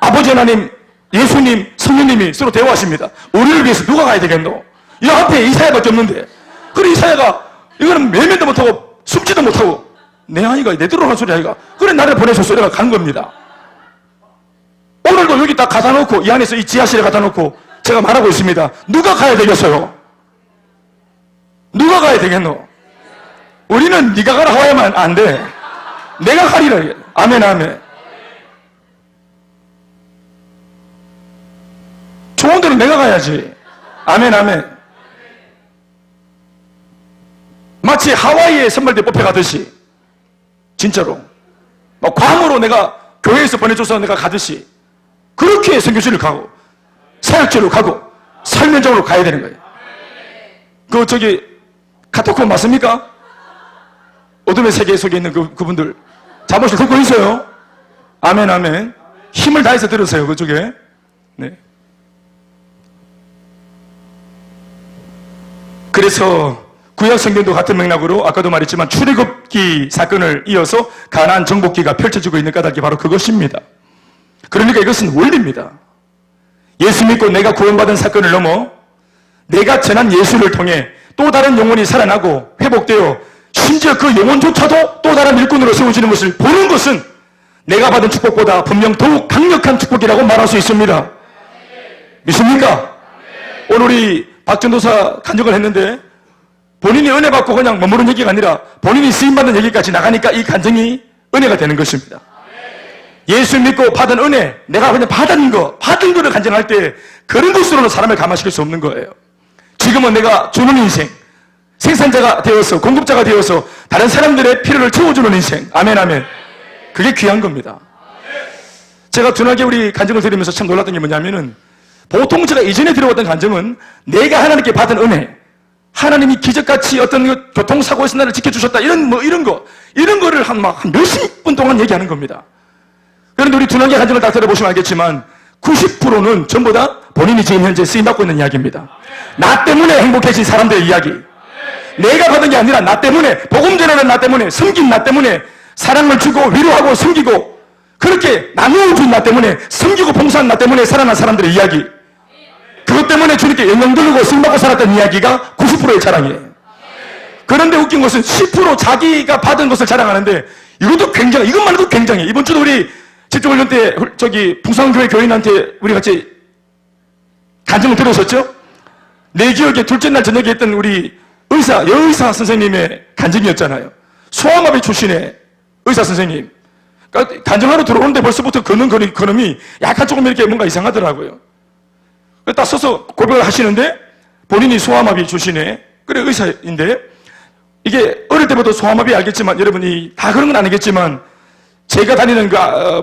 [SPEAKER 1] 아버지 하나님 예수님 성령님이 서로 대화하십니다. 우리를 위해서 누가 가야 되겠노? 이 앞에 이사야밖에 없는데 그래 이사야가 이거는 매매도 못하고 숨지도 못하고 내 아이가 내 들어오는 소리 아이가 그래 나를 보내셔서 내가 간 겁니다. 오늘도 여기 딱 갖다 놓고 이 안에서 이 지하실에 갖다 놓고 제가 말하고 있습니다. 누가 가야 되겠어요? 누가 가야 되겠노? 우리는 네가 가라 하야만 안 돼. 내가 가리라. 아멘 아멘. 좋은 데는 내가 가야지. 아멘 아멘. 마치 하와이에 선발대 뽑혀가듯이 진짜로 막 괌으로 내가 교회에서 보내줘서 내가 가듯이 그렇게 선교지를 가고 사역지로 가고 설면적으로 가야 되는 거예요. 그 저기 카토콤 맞습니까? 어둠의 세계 속에 있는 그분들 잠옷을 듣고 있어요. 아멘 아멘. 힘을 다해서 들으세요. 그쪽에. 네. 그래서 구약 성경도 같은 맥락으로 아까도 말했지만 출애굽기 사건을 이어서 가나안 정복기가 펼쳐지고 있는 까닭이 바로 그것입니다. 그러니까 이것은 원리입니다. 예수 믿고 내가 구원받은 사건을 넘어 내가 전한 예수를 통해 또 다른 영혼이 살아나고 회복되어 심지어 그 영혼조차도 또 다른 일꾼으로 세워지는 것을 보는 것은 내가 받은 축복보다 분명 더욱 강력한 축복이라고 말할 수 있습니다. 믿습니까? 오늘 우리 박전도사 간증을 했는데 본인이 은혜 받고 그냥 머무른 얘기가 아니라 본인이 쓰임받는 얘기까지 나가니까 이 간증이 은혜가 되는 것입니다. 예수 믿고 받은 은혜, 내가 그냥 받은 거를 간증할 때 그런 것으로는 사람을 감화시킬 수 없는 거예요. 지금은 내가 주는 인생, 생산자가 되어서 공급자가 되어서 다른 사람들의 필요를 채워주는 인생. 아멘 아멘. 그게 귀한 겁니다. 제가 둔하게 우리 간증을 드리면서 참 놀랐던 게 뭐냐면은 보통 제가 이전에 들어왔던 간증은 내가 하나님께 받은 은혜, 하나님이 기적같이 어떤 교통사고에서 나를 지켜주셨다 이런 거를 한 몇십 분 동안 얘기하는 겁니다. 그런데 우리 둔하게 간증을 다 들어보시면 알겠지만 90%는 전부 다 본인이 지금 현재 쓰임받고 있는 이야기입니다. 나 때문에 행복해진 사람들의 이야기. 내가 받은 게 아니라 나 때문에, 복음 전하는 나 때문에, 섬긴 나 때문에, 사랑을 주고 위로하고 섬기고 그렇게 나누어준 나 때문에, 섬기고 봉사한 나 때문에 살아난 사람들의 이야기. 그것 때문에 주님께 영광 돌리고 쓰임받고 살았던 이야기가 90%의 자랑이에요. 그런데 웃긴 것은 10% 자기가 받은 것을 자랑하는데 이것도 굉장해. 이것만 해도 굉장해. 이번 주도 우리 집중훈련 때 풍성교회 교인한테 우리 같이 간증을 들으셨죠? 내 기억에 둘째 날 저녁에 했던 우리 여의사 선생님의 간증이었잖아요. 소아마비 출신의 의사 선생님. 그러니까 간증하러 들어오는데 벌써부터 그놈이 약간 조금 이렇게 뭔가 이상하더라고요. 딱 서서 고백을 하시는데 본인이 소아마비 출신의 의사인데 이게 어릴 때부터 소아마비 알겠지만 여러분이 다 그런 건 아니겠지만 제가 다니는 그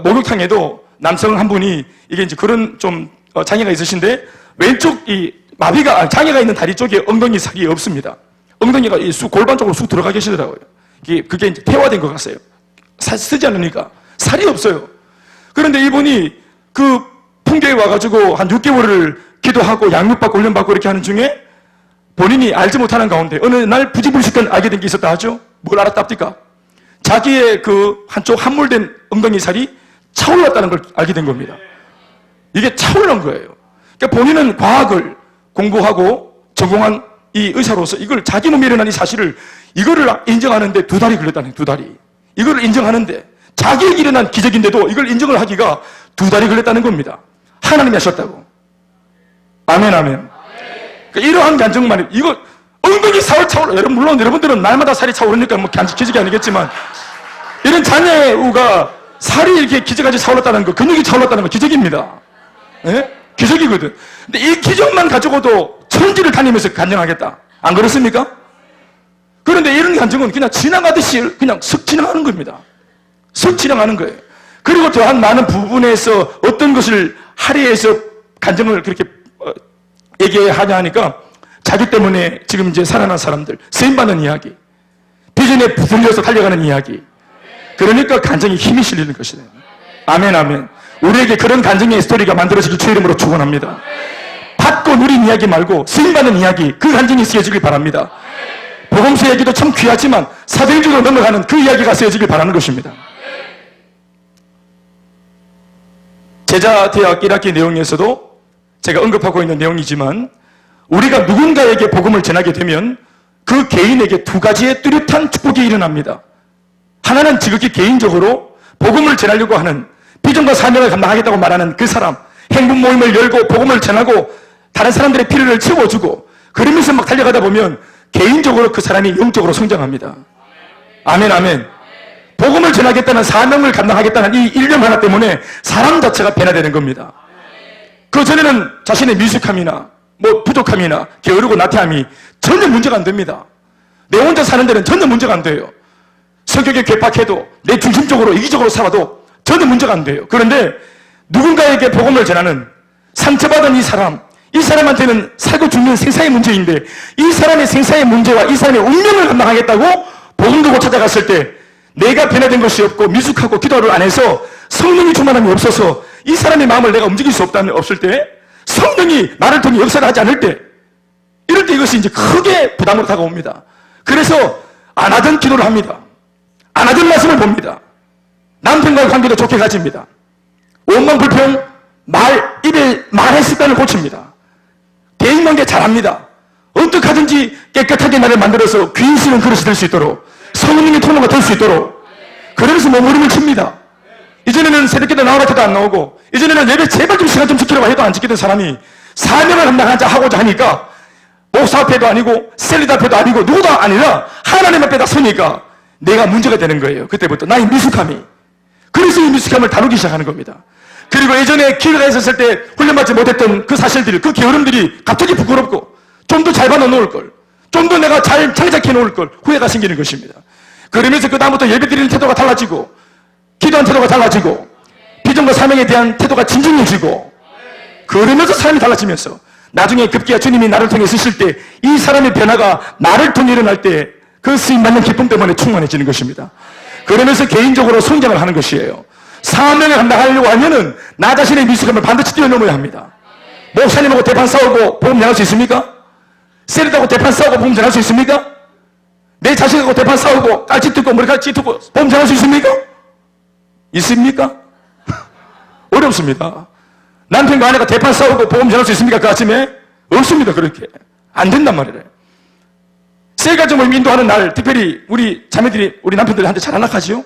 [SPEAKER 1] 목욕탕에도 남성 한 분이 이게 이제 그런 좀 장애가 있으신데 왼쪽 이 마비가 장애가 있는 다리 쪽에 엉덩이 살이 없습니다. 엉덩이가 골반 쪽으로 쑥 들어가 계시더라고요. 그게 이제 태화된 것 같아요. 쓰지 않으니까 살이 없어요. 그런데 이분이 그 풍교에 와가지고 한 6개월을 기도하고 약육받고 훈련받고 이렇게 하는 중에 본인이 알지 못하는 가운데 어느 날 부지불식간 알게 된 게 있었다 하죠? 뭘 알았답니까? 자기의 그 한쪽 함몰된 엉덩이 살이 차올랐다는 걸 알게 된 겁니다. 이게 차올란 거예요. 그러니까 본인은 과학을 공부하고 전공한 이 의사로서 이걸 자기 몸에 일어난 이 사실을 이거를 인정하는데 2달이 걸렸다는 거예요. 2달이. 이거를 인정하는데 자기에게 일어난 기적인데도 이걸 인정을 하기가 2달이 걸렸다는 겁니다. 하나님이 하셨다고. 아멘 아멘. 그러니까 이러한 간증만 이거 엉덩이 살 차오르 물론 여러분들은 날마다 살이 차오르니까 뭐 기적이 아니겠지만 이런 장애우가 살이 이렇게 기적같이 차올랐다는 거, 근육이 차올랐다는 거 기적입니다. 예? 기적이거든. 근데 이 기적만 가지고도 천지를 다니면서 간증하겠다. 안 그렇습니까? 그런데 이런 간증은 그냥 지나가듯이 그냥 슥 지나가는 겁니다. 슥 지나가는 거예요. 그리고 더한 많은 부분에서 어떤 것을 할애해서 간증을 그렇게 얘기하냐 하니까 자기 때문에 지금 이제 살아난 사람들, 쓰임받는 이야기, 비전에 붙들려서 달려가는 이야기. 그러니까 간증이 힘이 실리는 것이다. 아멘 아멘. 우리에게 그런 간증의 스토리가 만들어지길 주의 이름으로 축원합니다. 받고 누린 이야기 말고 쓰임받는 이야기, 그 간증이 쓰여지길 바랍니다. 복음서 얘기도 참 귀하지만 사도행전으로 넘어가는 그 이야기가 쓰여지길 바라는 것입니다. 제자대학 1학기 내용에서도 제가 언급하고 있는 내용이지만 우리가 누군가에게 복음을 전하게 되면 그 개인에게 2가지의 뚜렷한 축복이 일어납니다. 하나는 지극히 개인적으로 복음을 전하려고 하는 비전과 사명을 감당하겠다고 말하는 그 사람, 행복 모임을 열고 복음을 전하고 다른 사람들의 필요를 채워주고 그러면서 막 달려가다 보면 개인적으로 그 사람이 영적으로 성장합니다. 아멘 아멘. 복음을 전하겠다는 사명을 감당하겠다는 이 일념 하나 때문에 사람 자체가 변화되는 겁니다. 그 전에는 자신의 미숙함이나 부족함이나 게으르고 나태함이 전혀 문제가 안 됩니다. 내 혼자 사는 데는 전혀 문제가 안 돼요. 성격이 괴팍해도 내 중심적으로 이기적으로 살아도 전혀 문제가 안 돼요. 그런데 누군가에게 복음을 전하는 상처받은 이 사람한테는 살고 죽는 생사의 문제인데 이 사람의 생사의 문제와 이 사람의 운명을 감당하겠다고 복음 들고 찾아갔을 때 내가 변화된 것이 없고 미숙하고 기도를 안 해서 성령이 충만함이 없어서 이 사람의 마음을 내가 움직일 수 없을 때 성령이 나를 통해 역사를 하지 않을 때 이럴 때 이것이 이제 크게 부담으로 다가옵니다. 그래서 안 하던 기도를 합니다. 안 하던 말씀을 봅니다. 남편과의 관계도 좋게 가집니다. 원망 불평 입에 말의 습관을 고칩니다. 대인관계 잘합니다. 어떻게 하든지 깨끗하게 나를 만들어서 귀인 쓰는 그릇이 될 수 있도록 성령의 통로가 될 수 있도록 그러면서 몸부림을 칩니다. 이전에는 새벽기도 나오라 해도 안 나오고 이전에는 예배 제발 좀 시간 좀 지키라고 해도 안 지키던 사람이 사명을 감당하자 하고자 하니까 목사 앞에도 아니고 셀리드 앞에도 아니고 누구도 아니라 하나님 앞에다 서니까 내가 문제가 되는 거예요. 그때부터 나의 미숙함이. 그래서 이 미숙함을 다루기 시작하는 겁니다. 그리고 예전에 기회가 있었을 때 훈련받지 못했던 그 사실들이, 그 게으름들이 갑자기 부끄럽고 좀 더 잘 받아놓을 걸, 좀 더 내가 잘 장착해 놓을 걸 후회가 생기는 것입니다. 그러면서 그 다음부터 예배드리는 태도가 달라지고 기도하는 태도가 달라지고 비전과 사명에 대한 태도가 진중해지고, 그러면서 삶이 달라지면서 나중에 급기야 주님이 나를 통해 쓰실 때 이 사람의 변화가 나를 통해 일어날 때 그 쓰임받는 기쁨 때문에 충만해지는 것입니다. 그러면서 개인적으로 성장을 하는 것이에요. 사명을 감당하려고 하면은 나 자신의 미숙함을 반드시 뛰어넘어야 합니다. 목사님하고 대판 싸우고 복음 전할 수 있습니까? 세리하고 대판 싸우고 복음 전할 수 있습니까? 내 자식하고 대판 싸우고 깔치 뜯고 머리카락 찢고 복음 전할 수 있습니까? 있습니까? 어렵습니다. 남편과 아내가 대판 싸우고 복음 전할 수 있습니까? 그 아침에? 없습니다. 그렇게 안 된단 말이에요. 세 가지 모임 인도하는 날 특별히 우리 자매들이 우리 남편들한테 잘 안락하지요?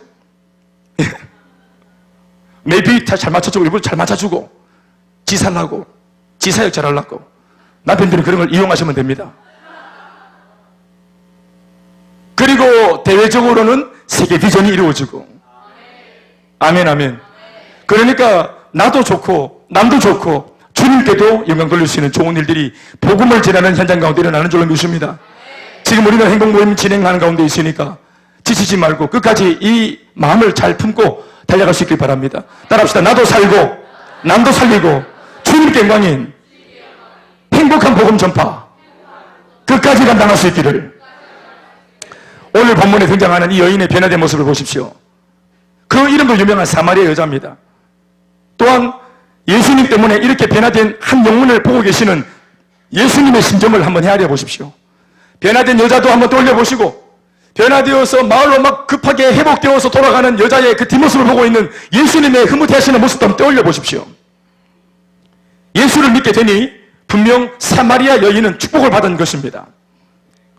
[SPEAKER 1] 매비 잘 맞춰주고 일부러 잘 맞춰주고 지살라고 지사역 잘하려고 남편들은 그런 걸 이용하시면 됩니다. 그리고 대외적으로는 세계 비전이 이루어지고, 아멘 아멘. 그러니까 나도 좋고 남도 좋고 주님께도 영광 돌릴 수 있는 좋은 일들이 복음을 전하는 현장 가운데 일어나는 줄로 믿습니다. 지금 우리는 행복 모임 진행하는 가운데 있으니까 지치지 말고 끝까지 이 마음을 잘 품고 달려갈 수 있길 바랍니다. 따라합시다. 나도 살고 남도 살리고 주님께 영광인 행복한 복음 전파 끝까지 감당할 수 있기를. 오늘 본문에 등장하는 이 여인의 변화된 모습을 보십시오. 그 이름도 유명한 사마리아 여자입니다. 또한 예수님 때문에 이렇게 변화된 한 영혼을 보고 계시는 예수님의 심정을 한번 헤아려 보십시오. 변화된 여자도 한번 떠올려 보시고, 변화되어서 마을로 막 급하게 회복되어서 돌아가는 여자의 그 뒷모습을 보고 있는 예수님의 흐뭇해하시는 모습도 한번 떠올려 보십시오. 예수를 믿게 되니 분명 사마리아 여인은 축복을 받은 것입니다.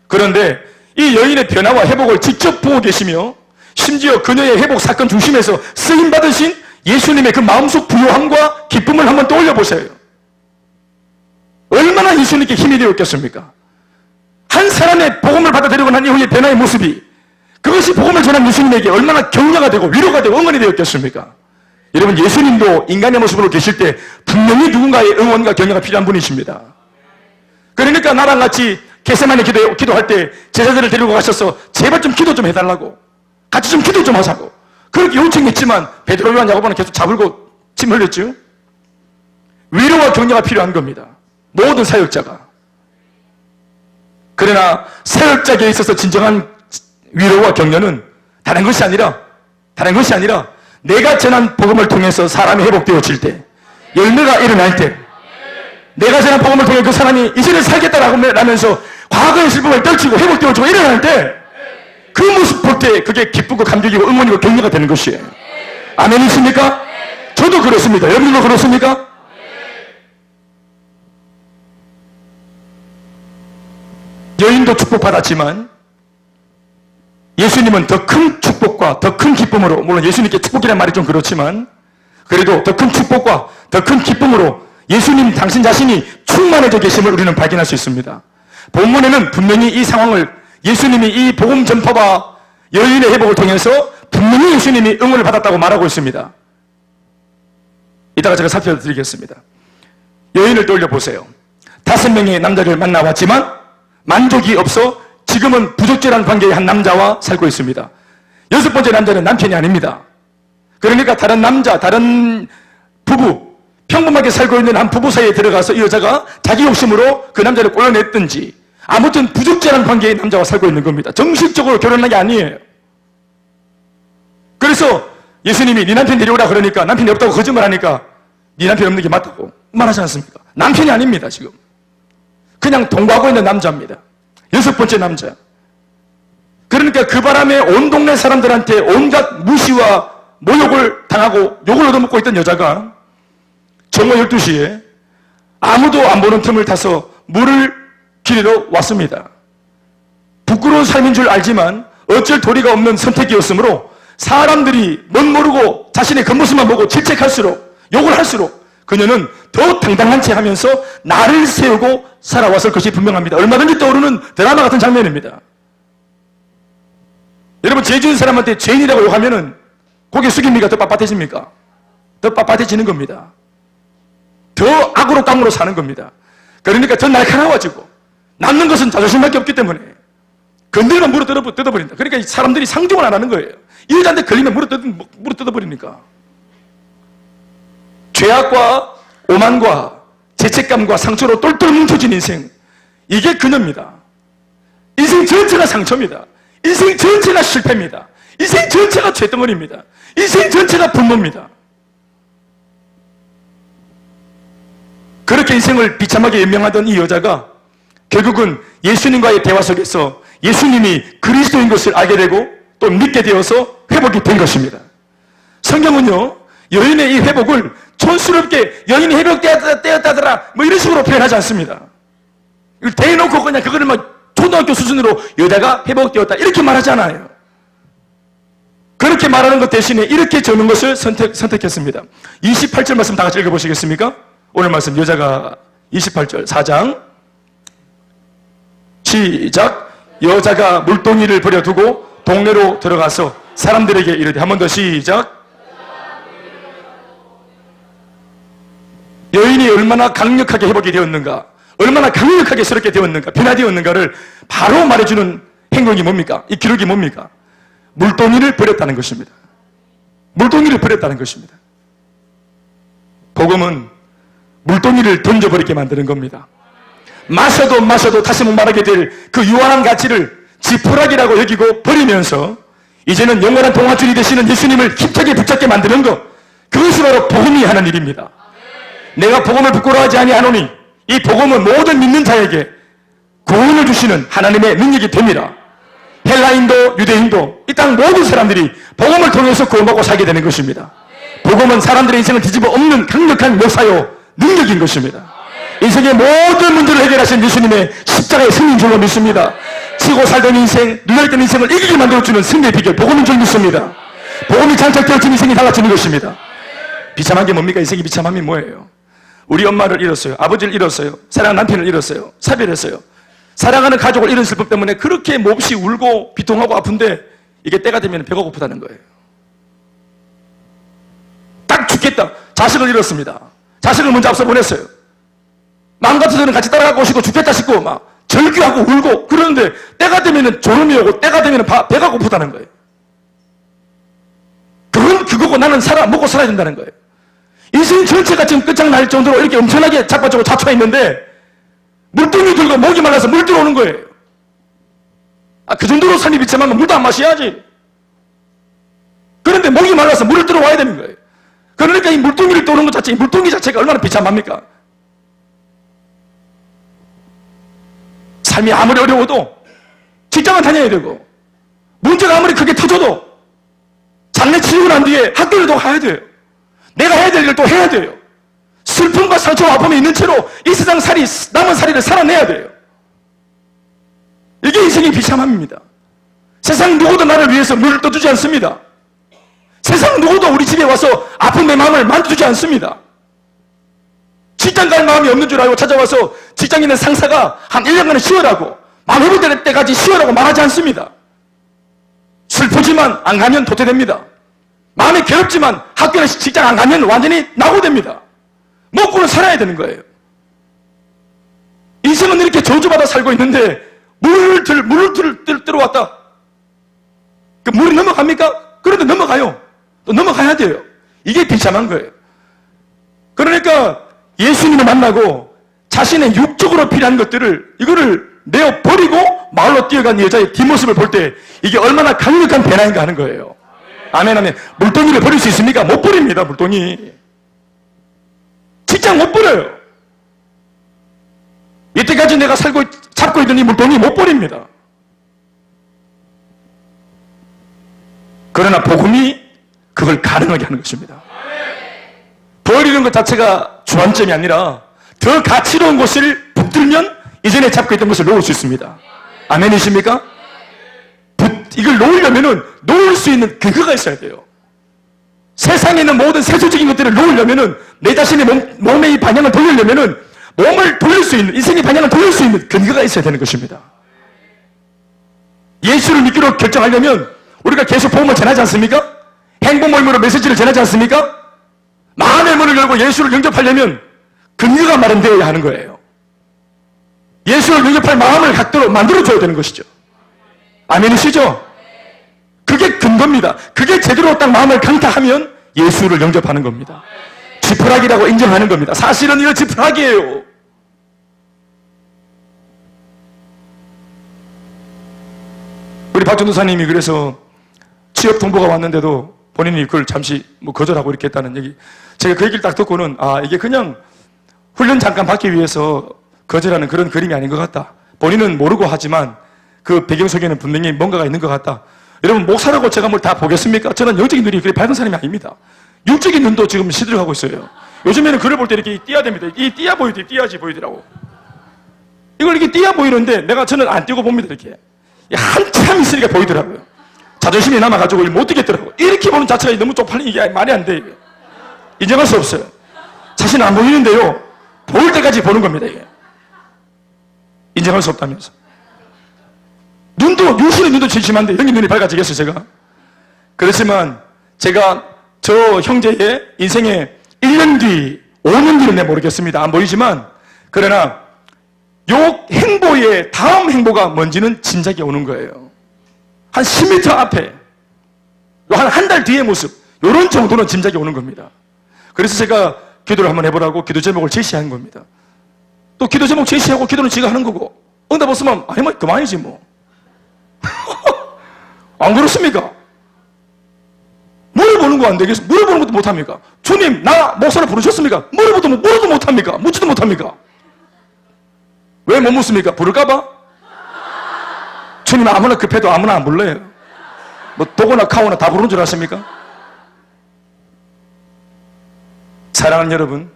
[SPEAKER 1] 그런데 이 여인의 변화와 회복을 직접 보고 계시며 심지어 그녀의 회복 사건 중심에서 쓰임받으신 예수님의 그 마음속 부요함과 기쁨을 한번 떠올려 보세요. 얼마나 예수님께 힘이 되었겠습니까? 한 사람의 복음을 받아들이고 난 이후의 변화의 모습이, 그것이 복음을 전한 예수님에게 얼마나 격려가 되고 위로가 되고 응원이 되었겠습니까? 여러분, 예수님도 인간의 모습으로 계실 때 분명히 누군가의 응원과 격려가 필요한 분이십니다. 그러니까 나랑 같이 겟세마네 기도할 때 제자들을 데리고 가셔서 제발 좀 기도 좀 해달라고, 같이 좀 기도 좀 하자고 그렇게 요청했지만 베드로, 요한, 야고보는 계속 잡을고 침 흘렸죠. 위로와 격려가 필요한 겁니다. 모든 사역자가. 그러나 사역자에게 있어서 진정한 위로와 격려는 다른 것이 아니라 내가 전한 복음을 통해서 사람이 회복되어질 때, 열매가 일어날 때, 내가 전한 복음을 통해 그 사람이 이제는 살겠다라고 하면서 과거의 슬픔을 떨치고 회복되어지고 일어날 때, 그 모습 볼 때 그게 기쁘고 감격이고 응원이고 격려가 되는 것이에요. 아멘이십니까? 저도 그렇습니다. 여러분도 그렇습니까? 여인도 축복받았지만 예수님은 더 큰 축복과 더 큰 기쁨으로, 물론 예수님께 축복이라는 말이 좀 그렇지만 그래도 더 큰 축복과 더 큰 기쁨으로 예수님 당신 자신이 충만해져 계심을 우리는 발견할 수 있습니다. 본문에는 분명히 이 상황을 예수님이 이 복음 전파와 여인의 회복을 통해서 분명히 예수님이 응원을 받았다고 말하고 있습니다. 이따가 제가 살펴드리겠습니다. 여인을 떠올려 보세요. 5명의 남자를 만나왔지만 만족이 없어 지금은 부적절한 관계의 한 남자와 살고 있습니다. 6번째 남자는 남편이 아닙니다. 그러니까 다른 부부, 평범하게 살고 있는 한 부부 사이에 들어가서 이 여자가 자기 욕심으로 그 남자를 꼬려냈든지 아무튼 부적절한 관계의 남자와 살고 있는 겁니다. 정식적으로 결혼한 게 아니에요. 그래서 예수님이 네 남편 데려오라 그러니까 남편이 없다고 거짓말하니까 네 남편 없는 게 맞다고 말하지 않습니까? 남편이 아닙니다. 지금 그냥 동거하고 있는 남자입니다. 6번째 남자. 그러니까 그 바람에 온 동네 사람들한테 온갖 무시와 모욕을 당하고 욕을 얻어먹고 있던 여자가 정오 12시에 아무도 안 보는 틈을 타서 물을 기르러 왔습니다. 부끄러운 삶인 줄 알지만 어쩔 도리가 없는 선택이었으므로 사람들이 멋모르고 자신의 겉모습만 보고 질책할수록, 욕을 할수록 그녀는 더 당당한 체 하면서 나를 세우고 살아왔을 것이 분명합니다. 얼마든지 떠오르는 드라마 같은 장면입니다. 여러분, 죄 지은 사람한테 죄인이라고 욕하면은 고개 숙입니까? 더 빳빳해집니까? 더 빳빳해지는 겁니다. 더 악으로 깡으로 사는 겁니다. 그러니까 더 날카로워지고 남는 것은 자존심밖에 없기 때문에 건들면 물어 뜯어버린다. 그러니까 사람들이 상종을 안 하는 거예요. 이 여자한테 걸리면 물어 뜯어버리니까. 죄악과 오만과 죄책감과 상처로 똘똘 뭉쳐진 인생, 이게 그녀입니다. 인생 전체가 상처입니다. 인생 전체가 실패입니다. 인생 전체가 죄덩어리입니다. 인생 전체가 분노입니다. 그렇게 인생을 비참하게 연명하던 이 여자가 결국은 예수님과의 대화 속에서 예수님이 그리스도인 것을 알게 되고 또 믿게 되어서 회복이 된 것입니다. 성경은요, 여인의 이 회복을 촌스럽게 여인이 회복되었다더라 뭐 이런 식으로 표현하지 않습니다. 이걸 대놓고 그냥 그거를 막 초등학교 수준으로 여자가 회복되었다 이렇게 말하지 않아요. 그렇게 말하는 것 대신에 이렇게 적는 것을 선택했습니다. 28절 말씀 다 같이 읽어보시겠습니까? 오늘 말씀 여자가 28절 4장 시작. 여자가 물동이를 버려두고 동네로 들어가서 사람들에게 이르되, 한 번 더 시작. 여인이 얼마나 강력하게 회복이 되었는가, 얼마나 강력하게 새롭게 되었는가, 변화되었는가를 바로 말해주는 행동이 뭡니까? 이 기록이 뭡니까? 물동이를 버렸다는 것입니다. 물동이를 버렸다는 것입니다. 복음은 물동이를 던져버리게 만드는 겁니다. 마셔도 다시 못 말하게 될 그 유한한 가치를 지푸라기라고 여기고 버리면서 이제는 영원한 동화줄이 되시는 예수님을 힘차게 붙잡게 만드는 것, 그것이 바로 복음이 하는 일입니다. 내가 복음을 부끄러워하지 아니하노니 이 복음은 모든 믿는 자에게 구원을 주시는 하나님의 능력이 됩니다. 헬라인도 유대인도 이 땅 모든 사람들이 복음을 통해서 구원받고 살게 되는 것입니다. 복음은 사람들의 인생을 뒤집어 엎는 강력한 역사요 능력인 것입니다. 인생의 모든 문제를 해결하신 예수님의 십자가의 승리인 줄로 믿습니다. 치고 살던 인생, 눌려있던 인생을 이기게 만들어주는 승리의 비결, 복음인 줄 믿습니다. 복음이 장착되어진 인생이 달라지는 것입니다. 비참한 게 뭡니까? 인생이 비참함이 뭐예요? 우리 엄마를 잃었어요. 아버지를 잃었어요. 사랑하는 남편을 잃었어요. 사별했어요. 사랑하는 가족을 잃은 슬픔 때문에 그렇게 몹시 울고 비통하고 아픈데 이게 때가 되면 배가 고프다는 거예요. 딱 죽겠다. 자식을 잃었습니다. 자식을 먼저 앞서 보냈어요. 마음 같아서는 같이 따라가고 싶고 죽겠다 싶고 막 절규하고 울고 그러는데 때가 되면 졸음이 오고 때가 되면 배가 고프다는 거예요. 그건 그거고 나는 먹고 살아야 된다는 거예요. 인생 전체가 지금 끝장날 정도로 이렇게 엄청나게 자빠지고 자초해 있는데 물동이 들고 목이 말라서 물 들어오는 거예요. 그 정도로 삶이 비참하면 물도 안 마셔야지. 그런데 목이 말라서 물을 들어와야 되는 거예요. 그러니까 이 물동이를 떠오는 것 자체, 이 물동이 자체가 얼마나 비참합니까? 삶이 아무리 어려워도 직장은 다녀야 되고 문제가 아무리 크게 터져도 장례 치르고 난 뒤에 학교를 또 가야 돼요. 내가 해야 될 일을 또 해야 돼요. 슬픔과 상처와 아픔이 있는 채로 이 세상 남은 살이를 살아내야 돼요. 이게 인생의 비참함입니다. 세상 누구도 나를 위해서 물을 떠주지 않습니다. 세상 누구도 우리 집에 와서 아픈 내 마음을 만져주지 않습니다. 직장 갈 마음이 없는 줄 알고 찾아와서 직장에 있는 상사가 한 1년간은 쉬어라고, 마음 회복될 때까지 쉬어라고 말하지 않습니다. 슬프지만 안 가면 도태됩니다. 마음이 괴롭지만 학교나 직장 안 가면 완전히 낙오됩니다. 먹고는 살아야 되는 거예요. 인생은 이렇게 저주받아 살고 있는데 물을 들어왔다. 그 물이 넘어갑니까? 그런데 넘어가요. 또 넘어가야 돼요. 이게 비참한 거예요. 그러니까 예수님을 만나고 자신의 육적으로 필요한 것들을 이거를 내어 버리고 마을로 뛰어간 여자의 뒷모습을 볼 때 이게 얼마나 강력한 변화인가 하는 거예요. 아멘, 아멘. 물동이를 버릴 수 있습니까? 못 버립니다, 물동이. 직장 못 버려요. 이때까지 내가 잡고 있던 이 물동이 못 버립니다. 그러나 복음이 그걸 가능하게 하는 것입니다. 버리는 것 자체가 주안점이 아니라 더 가치로운 것을 붙들면 이전에 잡고 있던 것을 놓을 수 있습니다. 아멘이십니까? 이걸 놓으려면은 놓을 수 있는 근거가 있어야 돼요. 세상에 있는 모든 세속적인 것들을 놓으려면은 내 자신의 몸의 이 방향을 돌리려면은 몸을 돌릴 수 있는, 인생의 방향을 돌릴 수 있는 근거가 있어야 되는 것입니다. 예수를 믿기로 결정하려면 우리가 계속 복음을 전하지 않습니까? 행복 모임으로 메시지를 전하지 않습니까? 마음의 문을 열고 예수를 영접하려면 근거가 마련되어야 하는 거예요. 예수를 영접할 마음을 갖도록 만들어줘야 되는 것이죠. 아멘이시죠? 그게 근거입니다. 그게 제대로 딱 마음을 강타하면 예수를 영접하는 겁니다. 지푸라기라고 인정하는 겁니다. 사실은 이거 지푸라기예요. 우리 박 전도사님이 그래서 취업 통보가 왔는데도 본인이 그걸 잠시 거절하고 이렇게 했다는 얘기, 제가 그 얘기를 딱 듣고는 이게 그냥 훈련 잠깐 받기 위해서 거절하는 그런 그림이 아닌 것 같다. 본인은 모르고 하지만 그 배경 속에는 분명히 뭔가가 있는 것 같다. 여러분, 목사라고 제가 뭘 다 보겠습니까? 저는 영적인 눈이 그렇게 밝은 사람이 아닙니다. 육적인 눈도 지금 시들어가고 있어요. 요즘에는 글을 볼 때 이렇게 띄야 됩니다. 이 띄야 보이더라고. 띄야지 보이더라고. 이걸 이렇게 띄야 보이는데 저는 안 띄고 봅니다. 이렇게 한참 있으니까 보이더라고요. 자존심이 남아가지고 못 뛰겠더라고요. 이렇게 보는 자체가 너무 쪽팔리는 게 말이 안 돼. 인정할 수 없어요. 자신은 안 보이는데요, 보일 때까지 보는 겁니다. 이게 인정할 수 없다면서. 눈도, 유신의 눈도 제일 심한데 형님 눈이 밝아지겠어요, 제가? 그렇지만 제가 저 형제의 인생의 1년 뒤, 5년 뒤는 내가 모르겠습니다. 안 보이지만, 그러나 요 행보의 다음 행보가 뭔지는 진작에 오는 거예요. 한 10m 앞에, 한 달 뒤의 모습, 요런 정도는 짐작이 오는 겁니다. 그래서 제가 기도를 한번 해보라고 기도 제목을 제시한 겁니다. 또 기도 제목 제시하고 기도는 지가 하는 거고, 응답 없으면 그만이지 뭐. 안 그렇습니까? 물어보는 거 안 되겠어? 물어보는 것도 못합니까? 주님, 나 목사를 부르셨습니까? 물어도 못합니까? 묻지도 못합니까? 왜 못 묻습니까? 부를까봐? 주님 아무나 급해도 아무나 안 불러요. 도구나 카오나 다 부르는 줄 아십니까? 사랑하는 여러분,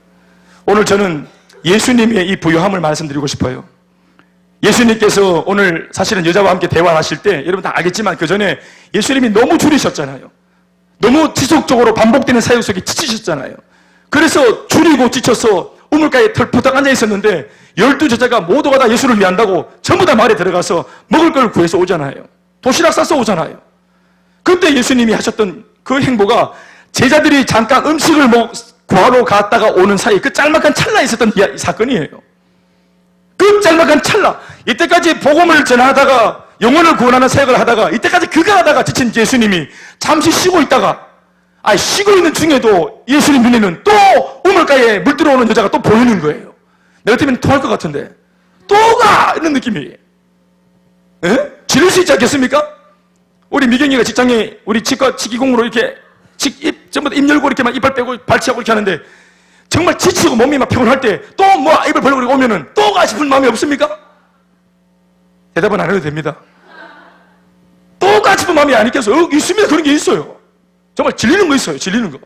[SPEAKER 1] 오늘 저는 예수님의 이 부요함을 말씀드리고 싶어요. 예수님께서 오늘 사실은 여자와 함께 대화를 하실 때 여러분 다 알겠지만 그 전에 예수님이 너무 줄이셨잖아요. 너무 지속적으로 반복되는 사역 속에 지치셨잖아요. 그래서 줄이고 지쳐서 우물가에 털포닥 앉아 있었는데 12제자가 모두가 다 예수를 위한다고 전부 다 말에 들어가서 먹을 걸 구해서 오잖아요. 도시락 싸서 오잖아요. 그때 예수님이 하셨던 그 행보가 제자들이 잠깐 음식을 구하러 갔다가 오는 사이 그 짤막한 찰나에 있었던 사건이에요. 그 짤막한 찰나, 이때까지 복음을 전하다가 영혼을 구원하는 사역을 하다가 이때까지 그거 하다가 지친 예수님이 잠시 쉬고 있다가 쉬고 있는 중에도 예수님 눈에는 또 우물가에 물 들어오는 여자가 또 보이는 거예요. 내가 때문에 통할 것 같은데 또 가! 이런 느낌이에요. 지를 수 있지 않겠습니까? 우리 미경이가 직장에 우리 치과 치기공으로 이렇게 전부 다 입 열고 이렇게 막 이빨 빼고 발치하고 이렇게 하는데 정말 지치고 몸이 막 피곤할 때 또 입을 벌리고 오면은 또 가 싶은 마음이 없습니까? 대답은 안 해도 됩니다. 또 가 싶은 마음이 안 있겠어요? 있습니다. 그런 게 있어요. 정말 질리는 거 있어요. 질리는 거.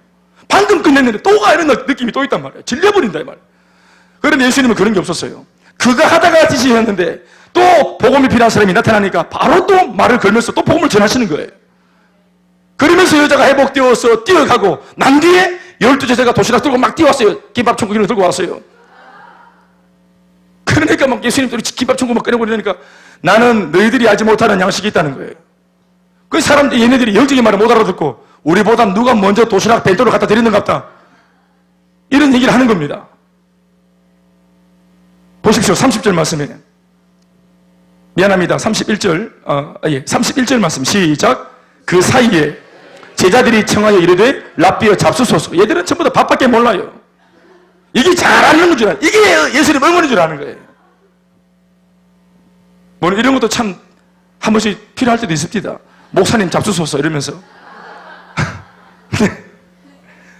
[SPEAKER 1] 방금 끝냈는데 또 가 이런 느낌이 또 있단 말이에요. 질려버린다 이 말이에요. 그런데 예수님은 그런 게 없었어요. 그거 하다가 지치셨는데 또 복음이 필요한 사람이 나타나니까 바로 또 말을 걸면서 또 복음을 전하시는 거예요. 그러면서 여자가 회복되어서 뛰어가고 난 뒤에 12제자가 도시락 들고 막 뛰어왔어요. 김밥 천국기를 들고 왔어요. 그러니까 막 예수님들이 김밥 천국 막 꺼내버리니까 나는 너희들이 알지 못하는 양식이 있다는 거예요. 그 사람들 얘네들이 영적인 말을 못 알아듣고 우리보다 누가 먼저 도시락 벨도를 갖다 드리는 것 같다 이런 얘기를 하는 겁니다. 보십시오. 30절 말씀에 미안합니다. 31절 말씀 시작. 그 사이에 제자들이 청하여 이르되 랍비여 잡수소서. 얘들은 전부 다 밥밖에 몰라요. 이게 잘하는 줄 알아요. 이게 예수님 응원인 줄 아는 거예요. 뭐 이런 것도 참 한 번씩 필요할 때도 있습니다. 목사님 잡수소서 이러면서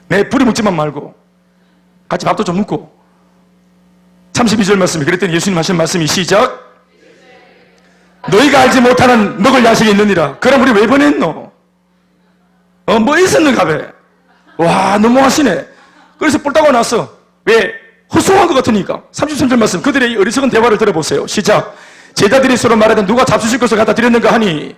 [SPEAKER 1] 내 뿌리 묻지만 말고 같이 밥도 좀 먹고. 32절 말씀이 그랬더니 예수님 하신 말씀이 시작. 너희가 알지 못하는 먹을 야식이 있느니라. 그럼 우리 왜 보냈노? 뭐 있었는가 봐. 와, 너무하시네. 그래서 뿔따고 났어. 왜? 헛소한 것 같으니까. 33절 말씀, 그들의 어리석은 대화를 들어보세요. 시작. 제자들이 서로 말하던 누가 잡수실 것을 갖다 드렸는가 하니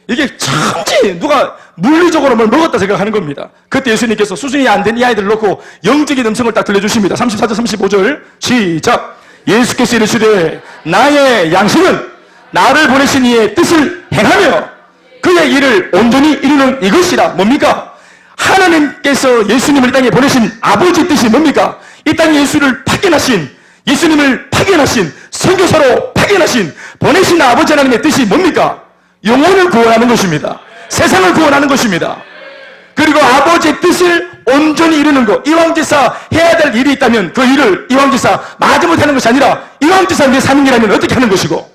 [SPEAKER 1] 이게 천지 누가 물리적으로 뭘 먹었다 생각하는 겁니다. 그때 예수님께서 수준이 안 된 이 아이들을 놓고 영적인 음성을 딱 들려주십니다. 34절 35절 시작. 예수께서 이르시되 나의 양식은 나를 보내신 이의 뜻을 행하며 그의 일을 온전히 이루는 이것이라. 뭡니까? 하나님께서 예수님을 이 땅에 보내신 아버지의 뜻이 뭡니까? 이 땅에 예수님을 파견하신 선교사로 파견하신 보내신 아버지 하나님의 뜻이 뭡니까? 영혼을 구원하는 것입니다. 세상을 구원하는 것입니다. 그리고 아버지의 뜻을 온전히 이루는 것. 이왕지사 해야 될 일이 있다면 그 일을 이왕지사 마지못해 하는 것이 아니라 이왕지사 내 사명이라면 어떻게 하는 것이고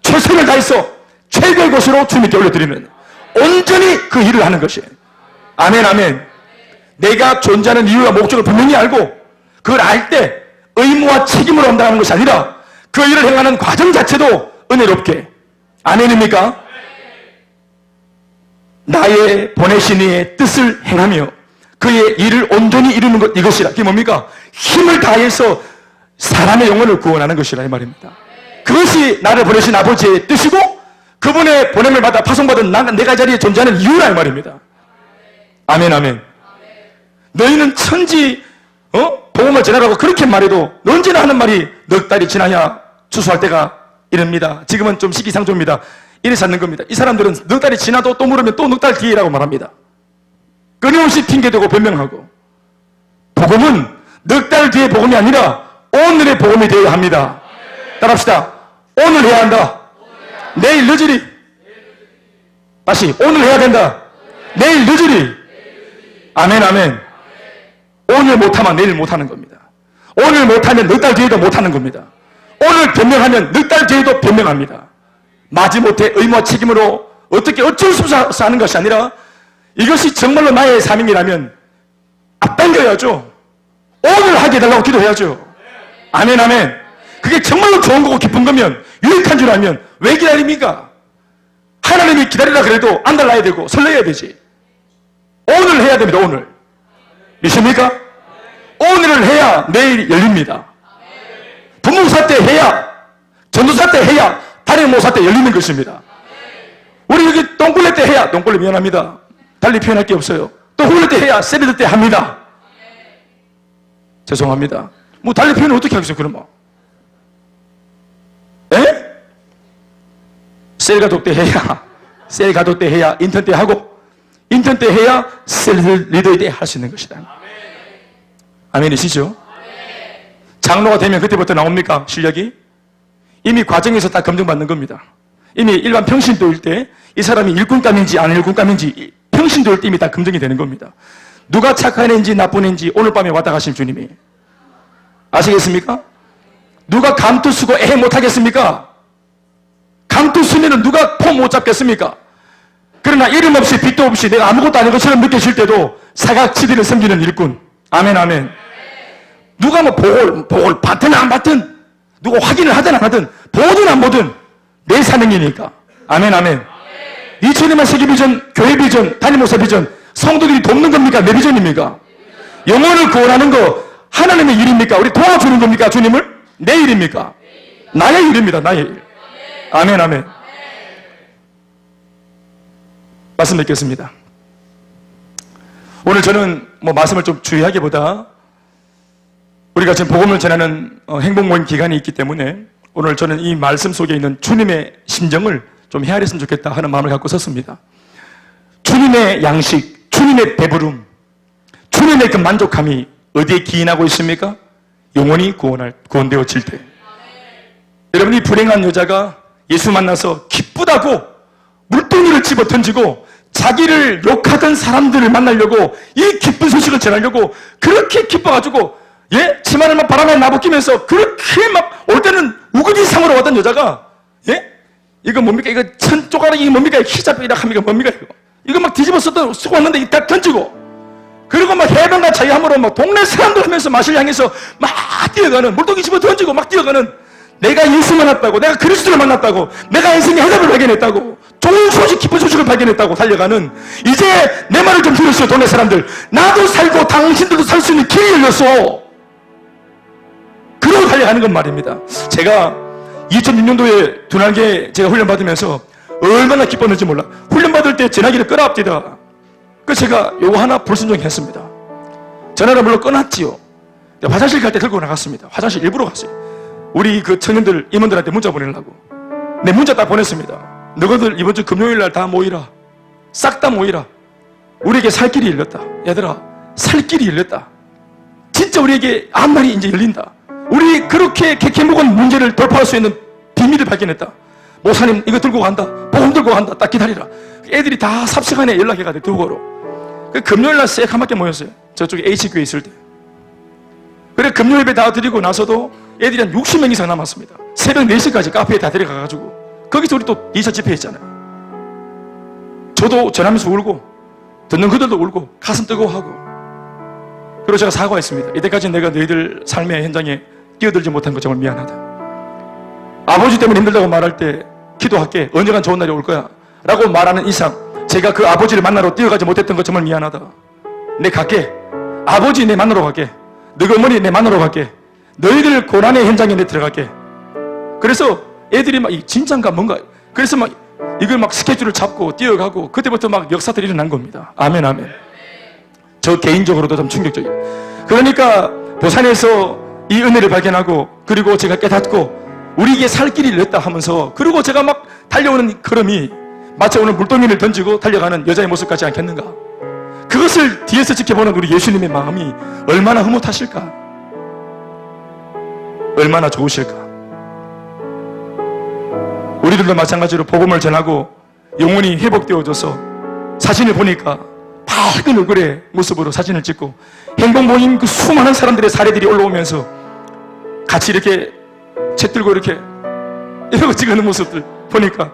[SPEAKER 1] 최선을 다해서 최고의 것으로 주님께 올려드리는 온전히 그 일을 하는 것이에요. 아멘 아멘. 내가 존재하는 이유와 목적을 분명히 알고 그걸 알 때 의무와 책임으로 감당하는 것이 아니라 그 일을 행하는 과정 자체도 은혜롭게. 아멘입니까? 나의 보내신 이의 뜻을 행하며 그의 일을 온전히 이루는 것, 이것이라. 그게 뭡니까? 힘을 다해서 사람의 영혼을 구원하는 것이라 이 말입니다. 그것이 나를 보내신 아버지의 뜻이고 그분의 보냄을 받아 파송받은 내가 자리에 존재하는 이유라 이 말입니다. 아멘 아멘. 너희는 천지 복음을 전하라고 그렇게 말해도 언제나 하는 말이 넉 달이 지나야 추수할 때가 이릅니다. 지금은 좀 시기상조입니다. 이래서 하는 겁니다. 이 사람들은 넉 달이 지나도 또 물으면 또 넉 달 뒤라고 말합니다. 끊임없이 핑계대고 변명하고. 복음은 넉 달 뒤의 복음이 아니라 오늘의 복음이 되어야 합니다. 따라합시다. 오늘 해야 한다. 내일 늦으리. 다시 오늘 해야 된다. 내일 늦으리. 아멘 아멘. 오늘 못하면 내일 못하는 겁니다. 오늘 못하면 넉 달 뒤에도 못하는 겁니다. 오늘 변명하면 넉 달 뒤에도 변명합니다. 마지못해 의무와 책임으로 어떻게 어쩔 수 없어 하는 것이 아니라 이것이 정말로 나의 사명이라면 앞당겨야죠. 오늘 하게 해달라고 기도해야죠. 아멘 아멘. 그게 정말로 좋은 거고 기쁜 거면 유익한 줄 알면 왜 기다립니까? 하나님이 기다리라 그래도 안 달라야 되고 설레야 되지. 오늘 해야 됩니다. 오늘. 믿습니까? 오늘을 해야 내일 열립니다. 부모사 때 해야, 전도사 때 해야, 담임목사 때 열리는 것입니다. 우리 여기 똥굴레 때 해야, 똥굴레 미안합니다. 달리 표현할 게 없어요. 또 훌레 때 해야, 세리드 때 합니다. 죄송합니다. 뭐 달리 표현을 어떻게 하겠어요, 그러면? 에? 셀가독 때 해야, 셀가독 때 해야, 인턴 때 하고, 인턴 때 해야, 셀리더 때 할 수 있는 것이다. 아멘이시죠? 장로가 되면 그때부터 나옵니까? 실력이? 이미 과정에서 다 검증받는 겁니다. 이미 일반 평신도일 때 이 사람이 일꾼감인지 안 일꾼감인지 평신도일 때 이미 다 검증이 되는 겁니다. 누가 착한 애인지 나쁜 애인지 오늘 밤에 왔다 가신 주님이 아시겠습니까? 누가 감투 쓰고 애 못하겠습니까? 감투 쓰면 누가 폼 못 잡겠습니까? 그러나 이름 없이 빛도 없이 내가 아무것도 아닌 것처럼 느껴질 때도 사각지대를 섬기는 일꾼. 아멘 아멘. 누가 뭐 복을 받든 안 받든 누가 확인을 하든 안 하든 보든 안 보든 내 사명이니까. 아멘 아멘. 2000년만 세계 비전, 교회 비전, 담임목사 비전 성도들이 돕는 겁니까? 내 비전입니까? 영혼을 구원하는 거 하나님의 일입니까? 우리 도와주는 겁니까? 주님을? 내 일입니까? 나의 일입니다. 나의 일. 아멘 아멘. 말씀 뵙겠습니다. 오늘 저는 뭐 말씀을 좀 주의하기보다 우리가 지금 복음을 전하는 행복 모임 기간이 있기 때문에 오늘 저는 이 말씀 속에 있는 주님의 심정을 좀 헤아렸으면 좋겠다 하는 마음을 갖고 섰습니다. 주님의 양식, 주님의 배부름, 주님의 그 만족함이 어디에 기인하고 있습니까? 영혼이 구원되어질 때. 여러분이 불행한 여자가 예수 만나서 기쁘다고 물동이를 집어 던지고 자기를 욕하던 사람들을 만나려고 이 기쁜 소식을 전하려고 그렇게 기뻐가지고 치마를 막 바람에 나부끼면서 그렇게 막 올 때는 우거지상으로 왔던 여자가 이거 뭡니까? 이거 천조가락이 뭡니까? 히잡 이라합니까? 뭡니까? 이거 막 뒤집어 쓰고 왔는데 딱 던지고 그리고 막 해변가 자유함으로 막 동네 사람들 하면서 마실 향해서 막 뛰어가는 물동이 집어 던지고 막 뛰어가는 내가 예수 만났다고 내가 그리스도를 만났다고 내가 인생의 해답을 발견했다고 좋은 소식 기쁜 소식을 발견했다고 달려가는 이제 내 말을 좀 들으시오 동네 사람들 나도 살고 당신들도 살 수 있는 길이 열렸어 그러고 달려가는 건 말입니다. 제가 2006년도에 두날개 제가 훈련 받으면서 얼마나 기뻤는지 몰라. 훈련받을 때 전화기를 끄라 합디다. 그래서 제가 요거 하나 불순종했습니다. 전화를 물론 끊었지요. 화장실 갈 때 들고 나갔습니다. 화장실 일부러 갔어요. 우리 그 청년들, 임원들한테 문자 보내려고. 내 문자 딱 보냈습니다. 너희들 이번 주 금요일 날 다 모이라. 싹 다 모이라. 우리에게 살 길이 열렸다. 얘들아, 살 길이 열렸다. 진짜 우리에게 앞날이 이제 열린다. 우리 그렇게 개케묵은 문제를 돌파할 수 있는 비밀을 발견했다. 목사님 이거 들고 간다. 복음 들고 간다. 딱 기다리라. 애들이 다 삽시간에 연락해가지고 두고로. 그 금요일날 새카맣게 모였어요. 저쪽에 H교회 있을 때. 그래 금요 예배 다 드리고 나서도 애들이 한 60명 이상 남았습니다. 새벽 4시까지 카페에 다 데려가가지고 거기서 우리 또 2차 집회했잖아요. 저도 전하면서 울고 듣는 그들도 울고 가슴 뜨거워하고. 그리고 제가 사과했습니다. 이때까지 내가 너희들 삶의 현장에 뛰어들지 못한 것 정말 미안하다. 아버지 때문에 힘들다고 말할 때 기도할게. 언젠간 좋은 날이 올 거야 라고 말하는 이상 제가 그 아버지를 만나러 뛰어가지 못했던 것 정말 미안하다. 내 갈게. 아버지 내 만나러 갈게. 너희 어머니 내 만나러 갈게. 너희들 고난의 현장에 내 들어갈게. 그래서 애들이 막 진짠가 뭔가 그래서 막 이걸 막 스케줄을 잡고 뛰어가고 그때부터 막 역사들이 일어난 겁니다. 아멘 아멘. 저 개인적으로도 좀 충격적이에요. 그러니까 부산에서 이 은혜를 발견하고 그리고 제가 깨닫고 우리에게 살 길이 열렸다 하면서 그리고 제가 막 달려오는 걸음이 마치 오늘 물동이를 던지고 달려가는 여자의 모습 같지 않겠는가. 그것을 뒤에서 지켜보는 우리 예수님의 마음이 얼마나 흐뭇하실까, 얼마나 좋으실까. 우리들도 마찬가지로 복음을 전하고 영혼이 회복되어져서 사진을 보니까 밝은 얼굴의 모습으로 사진을 찍고 행복 모임 그 수많은 사람들의 사례들이 올라오면서 같이 이렇게 책 들고 이렇게 이러고 찍는 모습들 보니까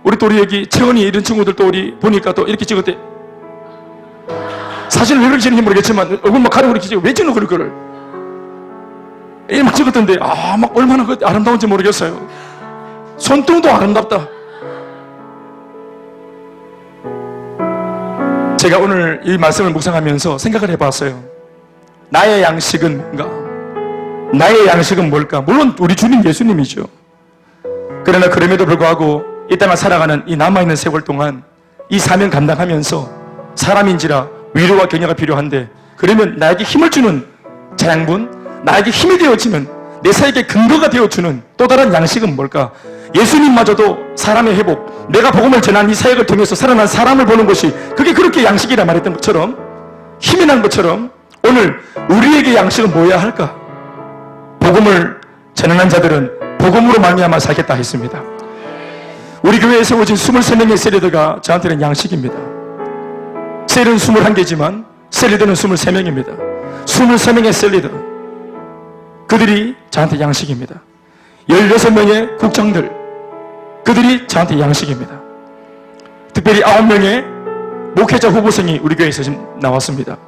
[SPEAKER 1] 우리 또 우리 여기 채원이 이런 친구들도 우리 보니까 또 이렇게 찍을 때 사진을 왜 그렇게 찍는지 모르겠지만 얼굴만 가리고 이렇게 찍고 왜 찍는 그걸 막 찍었던데 막 얼마나 아름다운지 모르겠어요. 손등도 아름답다. 제가 오늘 이 말씀을 묵상하면서 생각을 해봤어요. 나의 양식은 뭔가? 나의 양식은 뭘까? 물론 우리 주님 예수님이죠. 그러나 그럼에도 불구하고 이 땅을 살아가는 이 남아있는 세월 동안 이 사명 감당하면서 사람인지라 위로와 격려가 필요한데 그러면 나에게 힘을 주는 자양분, 나에게 힘이 되어주는 내 사역의 근거가 되어주는 또 다른 양식은 뭘까? 예수님마저도 사람의 회복, 내가 복음을 전한 이 사역을 통해서 살아난 사람을 보는 것이 그게 그렇게 양식이라 말했던 것처럼 힘이 난 것처럼 오늘 우리에게 양식은 뭐여야 할까? 복음을 전하는 자들은 복음으로 말미암아 살겠다 했습니다. 우리 교회에 세워진 23명의 셀리더가 저한테는 양식입니다. 셀은 21개지만 셀리더는 23명입니다. 23명의 셀리더, 그들이 저한테 양식입니다. 16명의 국장들, 그들이 저한테 양식입니다. 특별히 9명의 목회자 후보생이 우리 교회에서 지금 나왔습니다.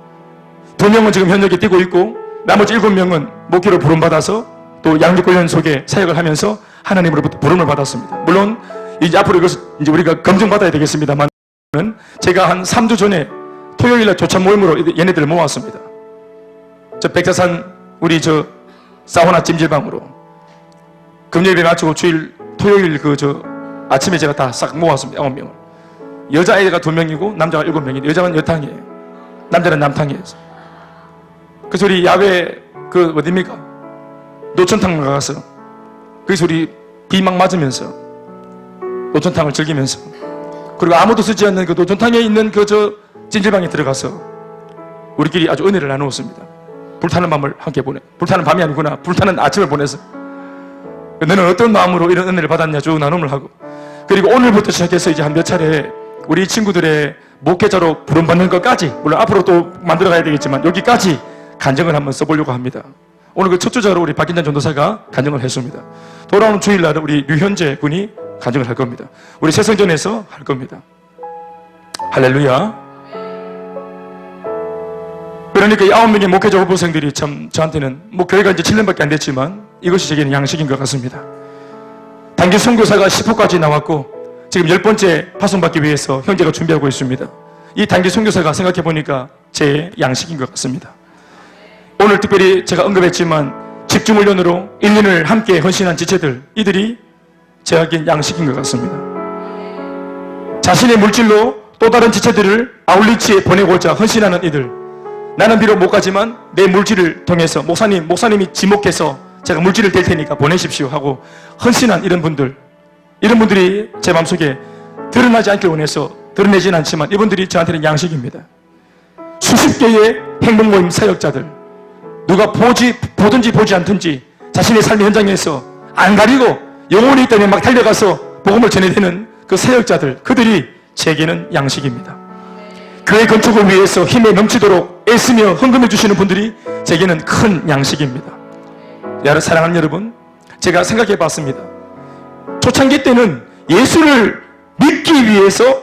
[SPEAKER 1] 2명은 지금 현역에 뛰고 있고 나머지 7명은 목회로 부름받아서 또 양육훈련 속에 사역을 하면서 하나님으로부터 부름을 받았습니다. 물론 이제 앞으로 이것을 이제 우리가 검증받아야 되겠습니다만 제가 한 3주 전에 토요일날 조찬 모임으로 얘네들을 모았습니다. 저 백사산 우리 저 사우나 찜질방으로 금요일에 마치고 토요일 아침에 제가 다 싹 모았습니다. 9명을. 여자아이가 2명이고 남자가 7명인데 여자는 여탕이에요. 남자는 남탕이에요. 그래서 우리 야외 어딥니까? 노천탕 가서 거기서 우리 비 막 맞으면서 노천탕을 즐기면서 그리고 아무도 쓰지 않는 그 노천탕에 있는 찜질방에 들어가서 우리끼리 아주 은혜를 나누었습니다. 불타는 밤을 함께 불타는 밤이 아니구나. 불타는 아침을 보내서 너는 어떤 마음으로 이런 은혜를 받았냐 쭉 나눔을 하고 그리고 오늘부터 시작해서 이제 한 몇 차례 우리 친구들의 목회자로 부름받는 것까지 물론 앞으로 또 만들어 가야 되겠지만 여기까지 간증을 한번 써보려고 합니다. 오늘 그 첫 주자로 우리 박인찬 전도사가 간증을 했습니다. 돌아오는 주일날 우리 류현재 군이 간증을 할 겁니다. 우리 새성전에서 할 겁니다. 할렐루야. 그러니까 이 9명의 목회자 후보생들이 참 저한테는 교회가 이제 7년밖에 안 됐지만 이것이 제게는 양식인 것 같습니다. 단기 선교사가 10호까지 나왔고 지금 10번째 파송받기 위해서 형제가 준비하고 있습니다. 이 단기 선교사가 생각해보니까 제 양식인 것 같습니다. 오늘 특별히 제가 언급했지만 집중훈련으로 1년을 함께 헌신한 지체들, 이들이 제게는 양식인 것 같습니다. 자신의 물질로 또 다른 지체들을 아울리치에 보내고자 헌신하는 이들. 나는 비록 못 가지만 내 물질을 통해서 목사님이 지목해서 제가 물질을 댈 테니까 보내십시오 하고 헌신한 이런 분들이 제 마음속에 드러나지 않길 원해서 드러내진 않지만 이분들이 저한테는 양식입니다. 수십 개의 행복 모임 사역자들, 누가 보든지 보지 않든지 자신의 삶의 현장에서 안 가리고 영혼이 있다면 막 달려가서 복음을 전해대는 그 사역자들, 그들이 제게는 양식입니다. 교회 건축을 위해서 힘에 넘치도록 애쓰며 헌금해 주시는 분들이 제게는 큰 양식입니다. 사랑하는 여러분, 제가 생각해 봤습니다. 초창기 때는 예수를 믿기 위해서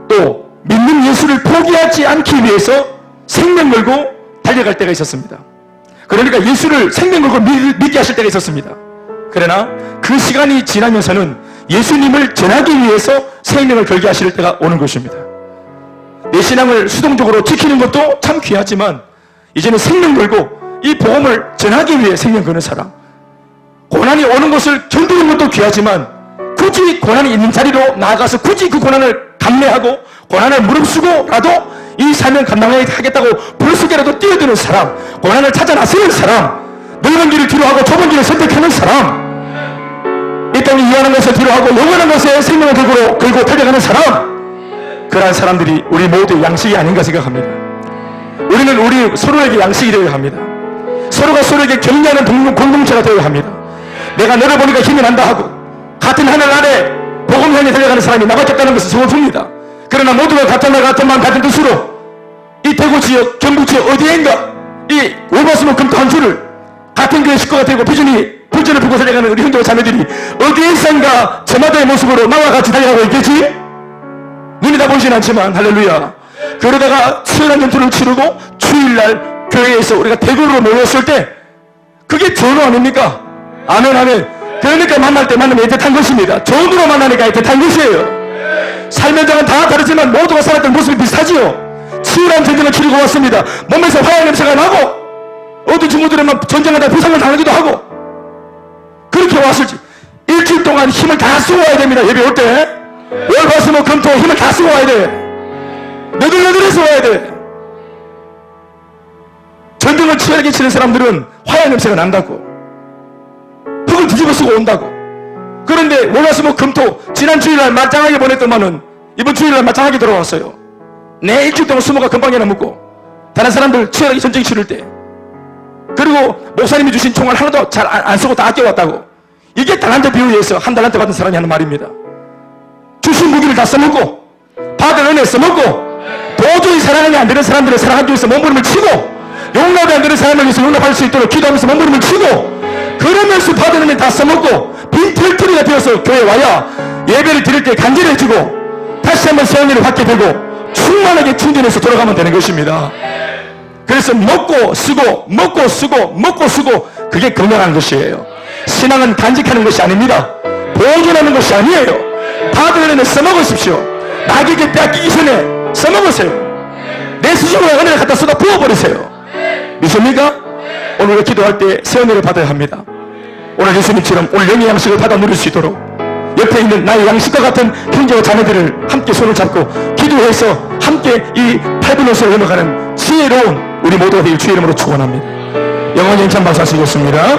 [SPEAKER 1] 또 믿는 예수를 포기하지 않기 위해서 생명 걸고 달려갈 때가 있었습니다. 그러니까 예수를 생명 걸고 믿게 하실 때가 있었습니다. 그러나 그 시간이 지나면서는 예수님을 전하기 위해서 생명을 걸게 하실 때가 오는 것입니다. 내 신앙을 수동적으로 지키는 것도 참 귀하지만 이제는 생명 걸고 이 복음을 전하기 위해 생명 거는 사람, 고난이 오는 것을 견디는 것도 귀하지만 굳이 고난이 있는 자리로 나아가서 굳이 그 고난을 감내하고 고난을 무릅쓰고라도 이 사명 감당하겠다고 불속에라도 뛰어드는 사람, 고난을 찾아 나서는 사람, 넓은 길을 뒤로하고 좁은 길을 선택하는 사람, 이 땅에 유한한 것을 뒤로하고 영원한 것에 생명을 걸고 달려가는 사람, 그러한 사람들이 우리 모두의 양식이 아닌가 생각합니다. 우리는 우리 서로에게 양식이 되어야 합니다. 서로가 서로에게 격려하는 공동체가 되어야 합니다. 내가 너를 보니까 힘이 난다 하고 같은 하늘 아래 복음 향해 달려가는 사람이 나밖에 없다는 것은 서글픕니다. 그러나 모두가 같은 날 같은 마음 같은 뜻으로 이 대구 지역, 경북 지역 어디엔가 이 월화수목 금토 한 주를 같은 교회 식구가 되고 불전을 불고 살아가는 우리 형제와 자매들이 어디에선가 저마다의 모습으로 나와 같이 달려가고 있겠지? 눈이 다 보이진 않지만 할렐루야. 그러다가 치열한 전투를 치르고 주일날 교회에서 우리가 대구로 모였을 때 그게 전후 아닙니까? 아멘. 그러니까 만나면 애틋한 것입니다. 전후로 만나니까 애틋한 것이에요. 삶의 현장은 다 다르지만 모두가 살았던 모습이 비슷하지요. 치열한 전쟁을 치르고 왔습니다. 몸에서 화약 냄새가 나고 어떤 친구들은 전쟁하다 부상을 당하기도 하고 그렇게 왔을지 일주일 동안 힘을 다 쓰고 와야 됩니다. 예배 올 때 월화수목 금토 힘을 다 쓰고 와야 돼. 너들너들해서 와야 돼. 전쟁을 치열하게 치는 사람들은 화약 냄새가 난다고 흙을 뒤집어 쓰고 온다고. 그런데 월화수목 금토 지난 주일날 말짱하게 보냈더만은 이번 주일날 말짱하게 돌아왔어요. 내 일주일 동안 수모가 금방이나 묻고 다른 사람들 치열하게 전쟁 치를 때, 그리고 목사님이 주신 총알 하나도 잘 안 쓰고 다 아껴왔다고. 이게 달란트 비유에서 한 달란트 받은 사람이 하는 말입니다. 주신 무기를 다 써먹고 받은 은혜 써먹고 도저히 사랑이 안 되는 사람들을 사랑하기 위해서 몸부림을 치고 용납이 안 되는 사람을 위해서 용납할 수 있도록 기도하면서 몸부림을 치고 그러면서 받은 은혜 다 써먹고 빈 털터리가 되어서 교회에 와야 예배를 드릴 때 간절해지고 다시 한번 새 은혜를 받게 되고 충만하게 충전해서 돌아가면 되는 것입니다. 그래서 먹고 쓰고 그게 건강한 것이에요. 신앙은 간직하는 것이 아닙니다. 보존하는 것이 아니에요. 받은 은혜는 써먹으십시오. 나에게 빼앗기기 전에 써먹으세요. 내 스스로의 은혜를 갖다 쏟아 부어버리세요. 믿습니까? 오늘 기도할 때 새 은혜를 받아야 합니다. 오늘 예수님처럼 오늘 영의 양식을 받아 누릴 수 있도록 옆에 있는 나의 양식과 같은 형제와 자매들을 함께 손을 잡고 기도해서 함께 이 8분 옷을 넘어가는 지혜로운 우리 모두가 되길 주의 이름으로 축원합니다. 영원히 인천 박사시겠습니다.